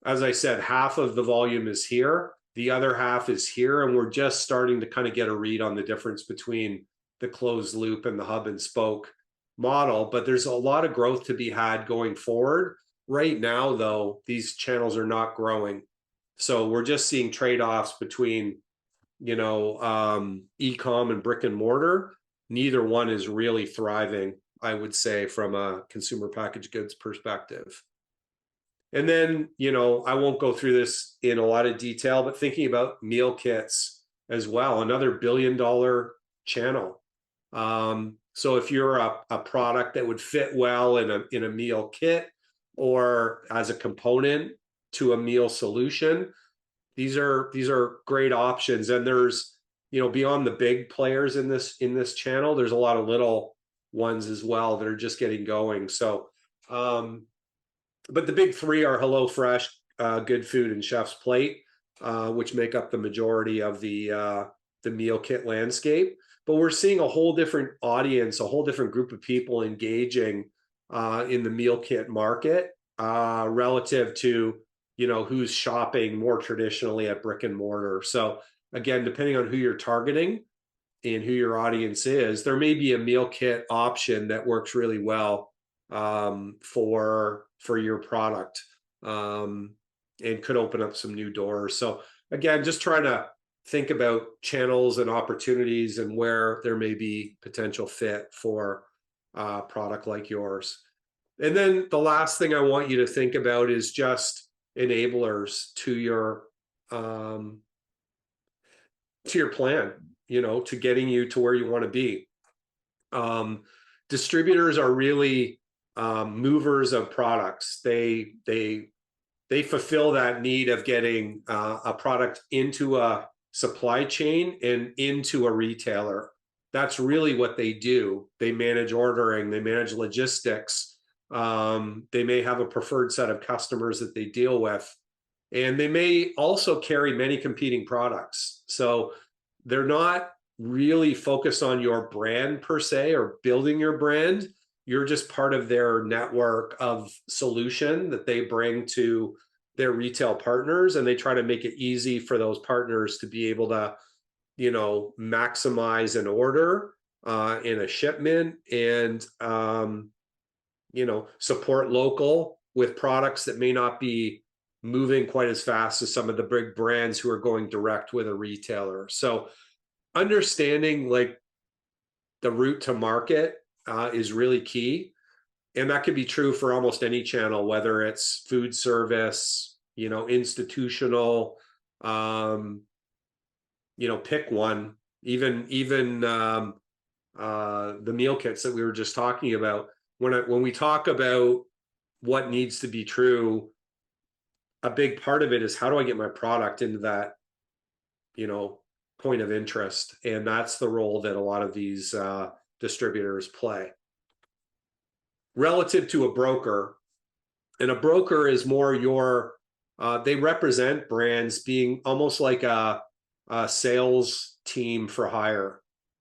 As I said, half of the volume is here. The other half is here, and we're just starting to kind of get a read on the difference between the closed loop and the hub and spoke model. But there's a lot of growth to be had going forward. Right now, though, these channels are not growing. So we're just seeing trade-offs between, e-com and brick and mortar. Neither one is really thriving, I would say, from a consumer packaged goods perspective. And then, I won't go through this in a lot of detail, but thinking about meal kits as well, another billion-dollar channel. So if you're a product that would fit well in a meal kit or as a component to a meal solution, these are great options. And there's, beyond the big players in this channel, there's a lot of little ones as well that are just getting going. So, but the big three are HelloFresh, Good Food, and Chef's Plate, which make up the majority of the meal kit landscape. But we're seeing a whole different audience, a whole different group of people engaging in the meal kit market relative to who's shopping more traditionally at brick and mortar. So again, depending on who you're targeting and who your audience is, there may be a meal kit option that works really well for your product and could open up some new doors. So again, just trying to think about channels and opportunities and where there may be potential fit for a product like yours. And then the last thing I want you to think about is just enablers to your plan, to getting you to where you want to be. Distributors are really movers of products. They fulfill that need of getting a product into a supply chain and into a retailer. That's really what they do. They manage ordering, they manage logistics. They may have a preferred set of customers that they deal with, and they may also carry many competing products. So they're not really focused on your brand per se or building your brand. You're just part of their network of solution that they bring to their retail partners, and they try to make it easy for those partners to be able to, maximize an order in a shipment and, support local with products that may not be moving quite as fast as some of the big brands who are going direct with a retailer. So understanding like the route to market is really key. And that could be true for almost any channel, whether it's food service, institutional, pick one, even the meal kits that we were just talking about. When we talk about what needs to be true, a big part of it is how do I get my product into that, point of interest? And that's the role that a lot of these distributors play. Relative to a broker, and a broker is more they represent brands being almost like a sales team for hire.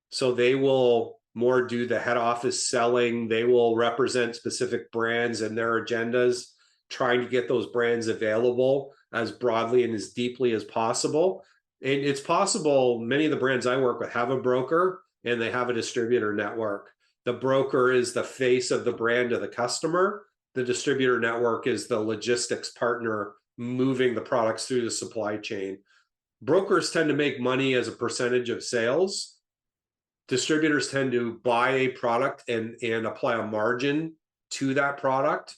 So they will more do the head office selling. They will represent specific brands and their agendas, trying to get those brands available as broadly and as deeply as possible. And it's possible many of the brands I work with have a broker and they have a distributor network. The broker is the face of the brand to the customer. The distributor network is the logistics partner moving the products through the supply chain. Brokers tend to make money as a percentage of sales. Distributors tend to buy a product and apply a margin to that product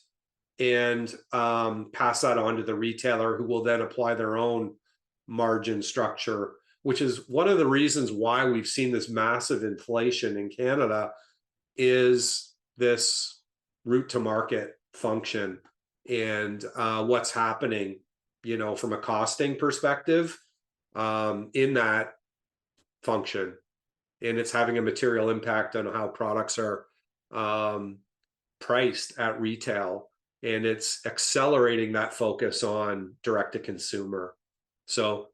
and pass that on to the retailer, who will then apply their own margin structure, which is one of the reasons why we've seen this massive inflation in Canada, is this route to market function and what's happening, from a costing perspective in that function. And it's having a material impact on how products are priced at retail. And it's accelerating that focus on direct to consumer. So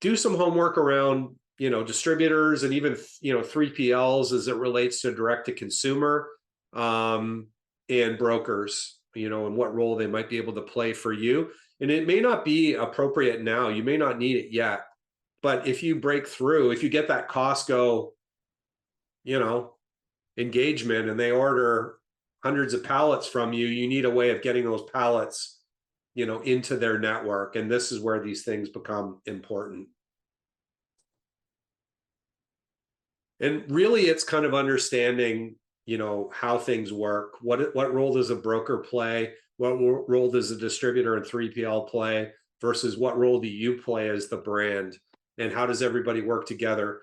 do some homework around, distributors and even, 3PLs as it relates to direct to consumer and brokers, and what role they might be able to play for you. And it may not be appropriate now. You may not need it yet. But if you break through, if you get that Costco, engagement and they order hundreds of pallets from you, you need a way of getting those pallets, into their network. And this is where these things become important. And really, it's kind of understanding, how things work. What role does a broker play? what role does a distributor and 3PL play versus what role do you play as the brand, and how does everybody work together?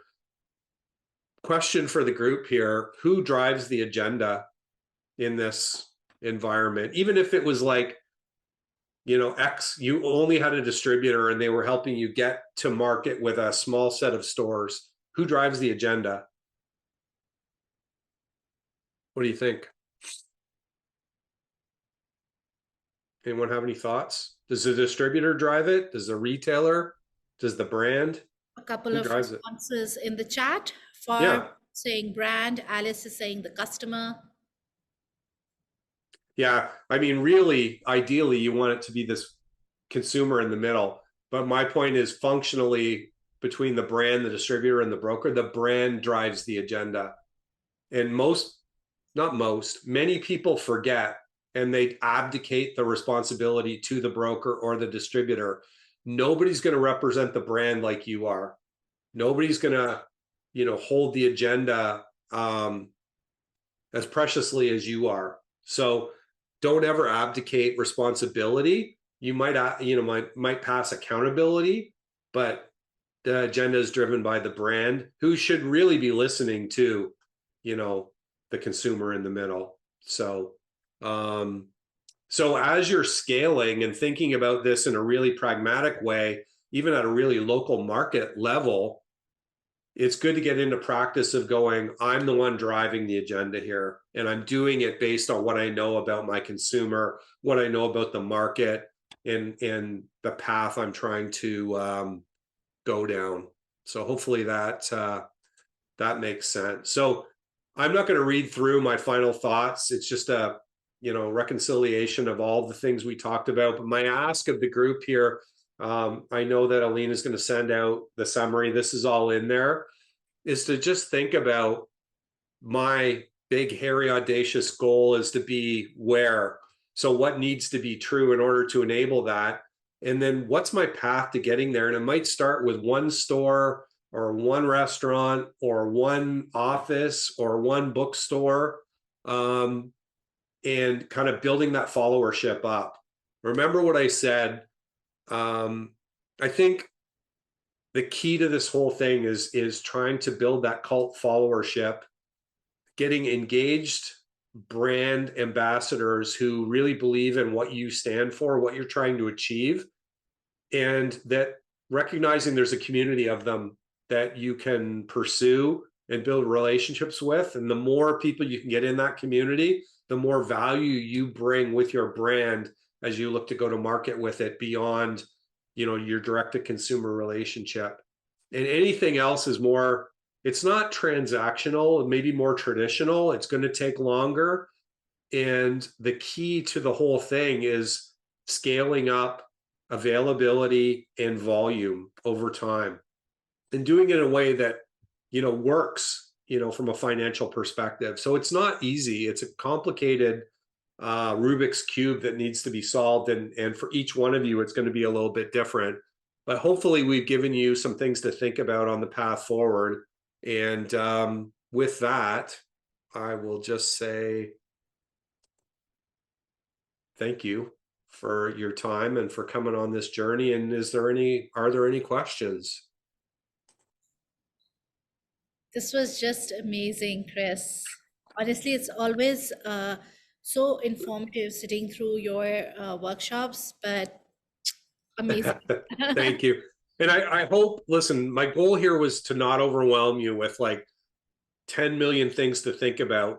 Question for the group here: who drives the agenda in this environment? Even if it was like, you know, X, you only had a distributor and they were helping you get to market with a small set of stores, who drives the agenda? What do you think? Anyone have any thoughts? Does the distributor drive it? Does the retailer? Does the brand? A couple Who of drives it? responses in the chat. For Yeah. saying brand, Alice is saying the customer. Yeah, I mean, really, ideally, you want it to be this consumer in the middle. But my point is, functionally, between the brand, the distributor, and the broker, the brand drives the agenda. And many people forget, and they abdicate the responsibility to the broker or the distributor. Nobody's going to represent the brand like you are. Nobody's going to, you know, hold the agenda as preciously as you are. So don't ever abdicate responsibility. You might pass accountability, but the agenda is driven by the brand, who should really be listening to, you know, the consumer in the middle. So as you're scaling and thinking about this in a really pragmatic way, even at a really local market level, it's good to get into practice of going, I'm the one driving the agenda here, and I'm doing it based on what I know about my consumer, what I know about the market, and the path I'm trying to go down. So hopefully that makes sense. So I'm not going to read through my final thoughts. It's just a, you know, reconciliation of all the things we talked about. But my ask of the group here, I know that Aline is going to send out the summary. This is all in there, is to just think about my big, hairy, audacious goal is to be where. So what needs to be true in order to enable that? And then what's my path to getting there? And it might start with one store or one restaurant or one office or one bookstore, and kind of building that followership up. Remember what I said. I think the key to this whole thing is trying to build that cult followership, getting engaged brand ambassadors who really believe in what you stand for, what you're trying to achieve, and that recognizing there's a community of them that you can pursue and build relationships with. And the more people you can get in that community, the more value you bring with your brand as you look to go to market with it beyond, you know, your direct to consumer relationship. And anything else is more, it's not transactional, maybe more traditional. It's going to take longer. And the key to the whole thing is scaling up availability and volume over time, and doing it in a way that, you know, works, you know, from a financial perspective. So it's not easy. It's a complicated Rubik's Cube that needs to be solved. And for each one of you, it's going to be a little bit different. But hopefully we've given you some things to think about on the path forward. And with that, I will just say thank you for your time and for coming on this journey. And are there any questions? This was just amazing, Chris. Honestly, it's always so informative sitting through your workshops, but amazing. Thank you. And I hope, listen, my goal here was to not overwhelm you with like 10 million things to think about.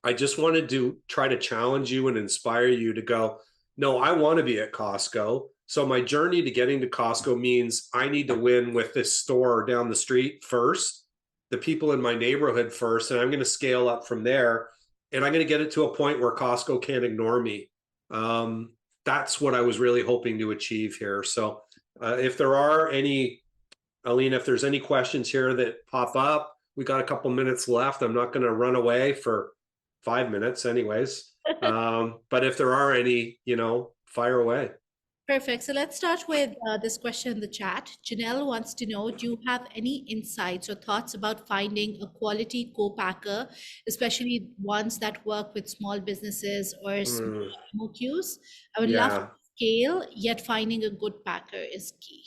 I just wanted to try to challenge you and inspire you to go, no, I want to be at Costco. So my journey to getting to Costco means I need to win with this store down the street first, the people in my neighborhood first, and I'm going to scale up from there. And I'm going to get it to a point where Costco can't ignore me. That's what I was really hoping to achieve here. So if there are any, Aline, if there's any questions here that pop up, we got a couple minutes left. I'm not going to run away for 5 minutes anyways. But if there are any, you know, fire away. Perfect. So let's start with this question in the chat. Janelle wants to know, do you have any insights or thoughts about finding a quality co-packer, especially ones that work with small businesses or small Mm, MOQs? I would love to yeah. scale, yet finding a good packer is key.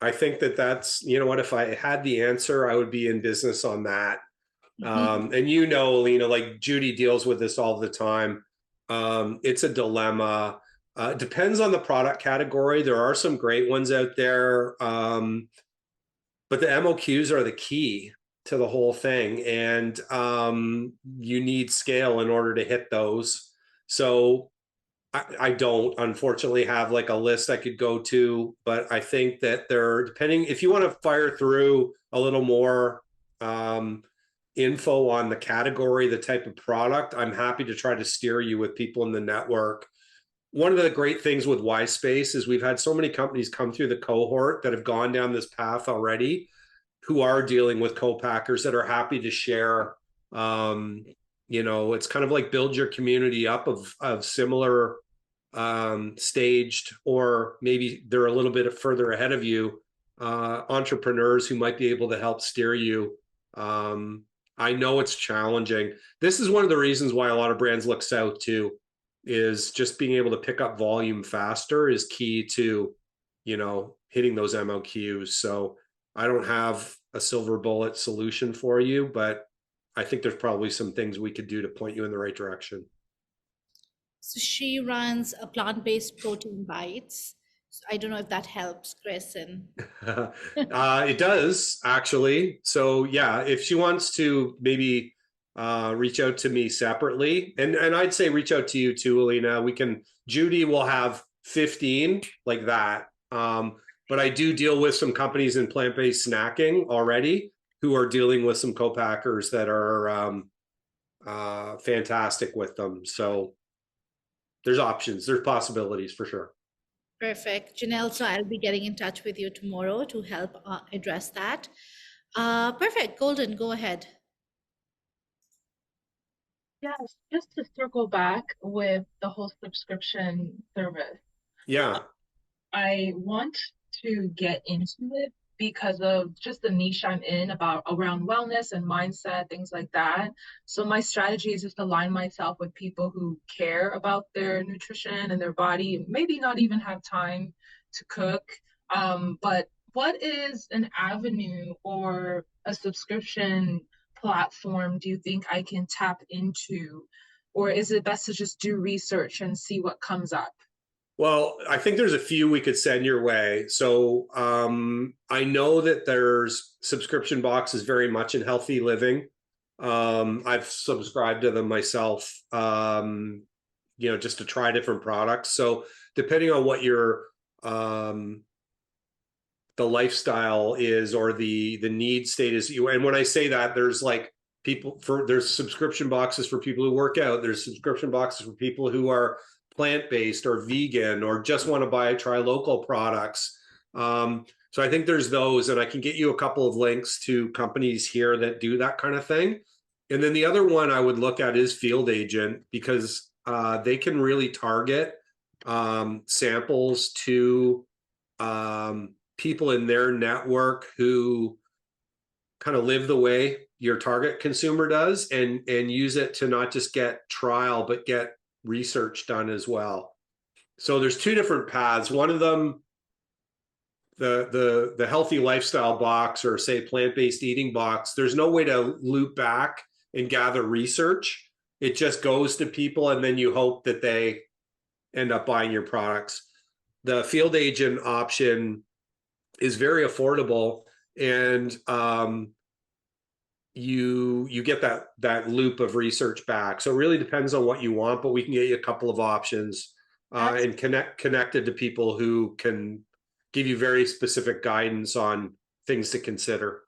I think that's, you know what, if I had the answer, I would be in business on that. And you know, Alina, like Judy deals with this all the time. It's a dilemma. It depends on the product category. There are some great ones out there, but the MOQs are the key to the whole thing, and you need scale in order to hit those. So I don't unfortunately have like a list I could go to, but I think that they're depending if you want to fire through a little more info on the category, the type of product, I'm happy to try to steer you with people in the network. One of the great things with Y-Space is we've had so many companies come through the cohort that have gone down this path already, who are dealing with co-packers that are happy to share. You know, it's kind of like build your community up of similar staged, or maybe they're a little bit further ahead of you, entrepreneurs who might be able to help steer you. I know it's challenging. This is one of the reasons why a lot of brands look south too, is just being able to pick up volume faster is key to, you know, hitting those MOQs. So I don't have a silver bullet solution for you, but I think there's probably some things we could do to point you in the right direction. So she runs a plant-based protein bites. So I don't know if that helps, Chris. And It does actually. So yeah, if she wants to maybe reach out to me separately, and I'd say reach out to you too, Alina. Judy will have 15 like that. But I do deal with some companies in plant-based snacking already who are dealing with some co-packers that are fantastic with them. So there's options, there's possibilities for sure. perfect. Janelle, so I'll be getting in touch with you tomorrow to help address that. Perfect. Golden, go ahead. Yes, just to circle back with the whole subscription service. Yeah. I want to get into it because of just the niche I'm in around wellness and mindset, things like that. So my strategy is just to align myself with people who care about their nutrition and their body, maybe not even have time to cook. But what is an avenue or a subscription platform do you think I can tap into? Or is it best to just do research and see what comes up? Well, I think there's a few we could send your way. So I know that there's subscription boxes very much in healthy living. I've subscribed to them myself, you know, just to try different products. So depending on what your the lifestyle is or the need state is, and when I say that, there's like there's subscription boxes for people who work out. There's subscription boxes for people who are plant-based or vegan or just want to try local products. So I think there's those, and I can get you a couple of links to companies here that do that kind of thing. And then the other one I would look at is Field Agent, because they can really target samples to people in their network who kind of live the way your target consumer does, and use it to not just get trial, but get research done as well. So there's two different paths. One of them, the healthy lifestyle box, or say plant-based eating box, there's no way to loop back and gather research. It just goes to people, and then you hope that they end up buying your products. The Field Agent option is very affordable, and you get that loop of research back. So it really depends on what you want, but we can get you a couple of options and connected to people who can give you very specific guidance on things to consider.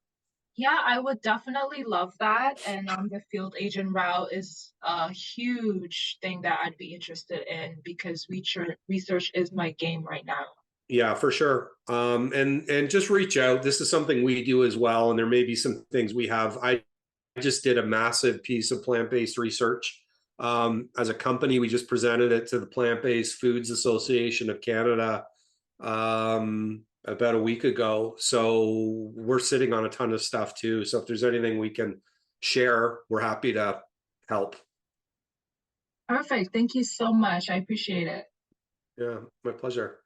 Yeah, I would definitely love that. And the Field Agent route is a huge thing that I'd be interested in, because research is my game right now. Yeah, for sure. And just reach out. This is something we do as well. And there may be some things we have. I just did a massive piece of plant-based research. As a company, we just presented it to the Plant-Based Foods Association of Canada about a week ago. So we're sitting on a ton of stuff too. So if there's anything we can share, we're happy to help. Perfect. Thank you so much. I appreciate it. Yeah, my pleasure.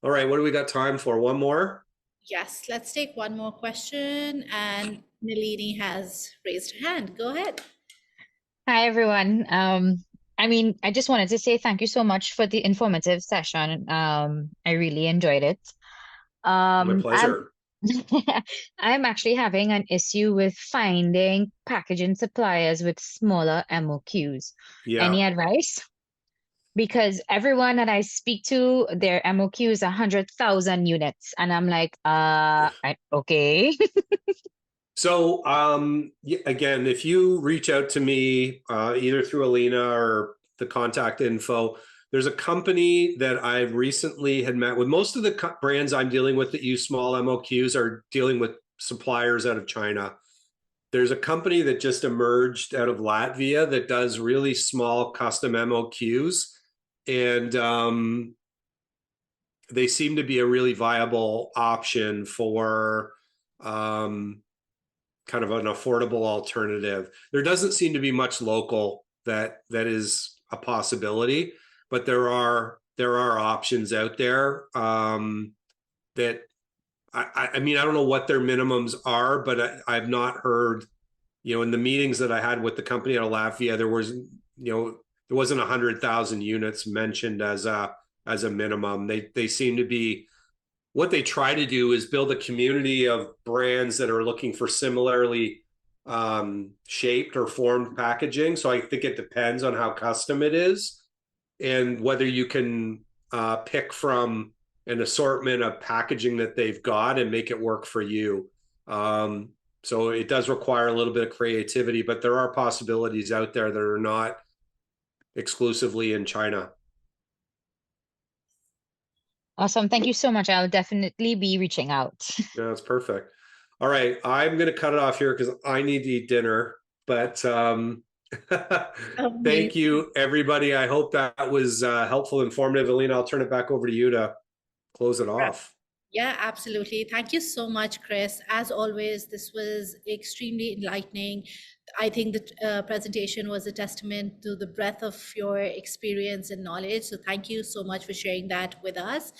All right, what do we got time for? One more? Yes, let's take one more question. And Nalini has raised her hand. Go ahead. Hi, everyone. I just wanted to say thank you so much for the informative session. I really enjoyed it. My I'm pleasure. I'm actually having an issue with finding packaging suppliers with smaller MOQs. Any Yeah. advice? Because everyone that I speak to, their MOQ is 100,000 units, and I'm like, okay. So again, if you reach out to me either through Alina or the contact info, there's a company that I recently had met with. Most of the brands I'm dealing with that use small MOQs are dealing with suppliers out of China. There's a company that just emerged out of Latvia that does really small custom MOQs, and they seem to be a really viable option for kind of an affordable alternative. There doesn't seem to be much local that is a possibility, but there are options out there that I mean, I don't know what their minimums are, but I've not heard, in the meetings that I had with the company out of Latvia, there wasn't 100,000 units mentioned as a minimum. They seem to be, what they try to do is build a community of brands that are looking for similarly shaped or formed packaging. So I think it depends on how custom it is and whether you can pick from an assortment of packaging that they've got and make it work for you. So it does require a little bit of creativity, but there are possibilities out there that are not exclusively in China. Awesome. Thank you so much. I'll definitely be reaching out. Yeah, that's perfect. All right, I'm going to cut it off here because I need to eat dinner. But thank you, everybody. I hope that was helpful, informative. Alina, I'll turn it back over to you to close it off. Yeah, absolutely. Thank you so much, Chris. As always, this was extremely enlightening. I think the presentation was a testament to the breadth of your experience and knowledge. So thank you so much for sharing that with us.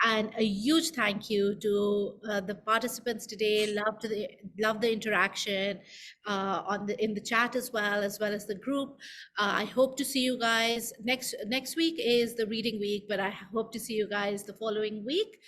And a huge thank you to the participants today. Love the interaction in the chat as well as the group. I hope to see you guys next week is the reading week, but I hope to see you guys the following week.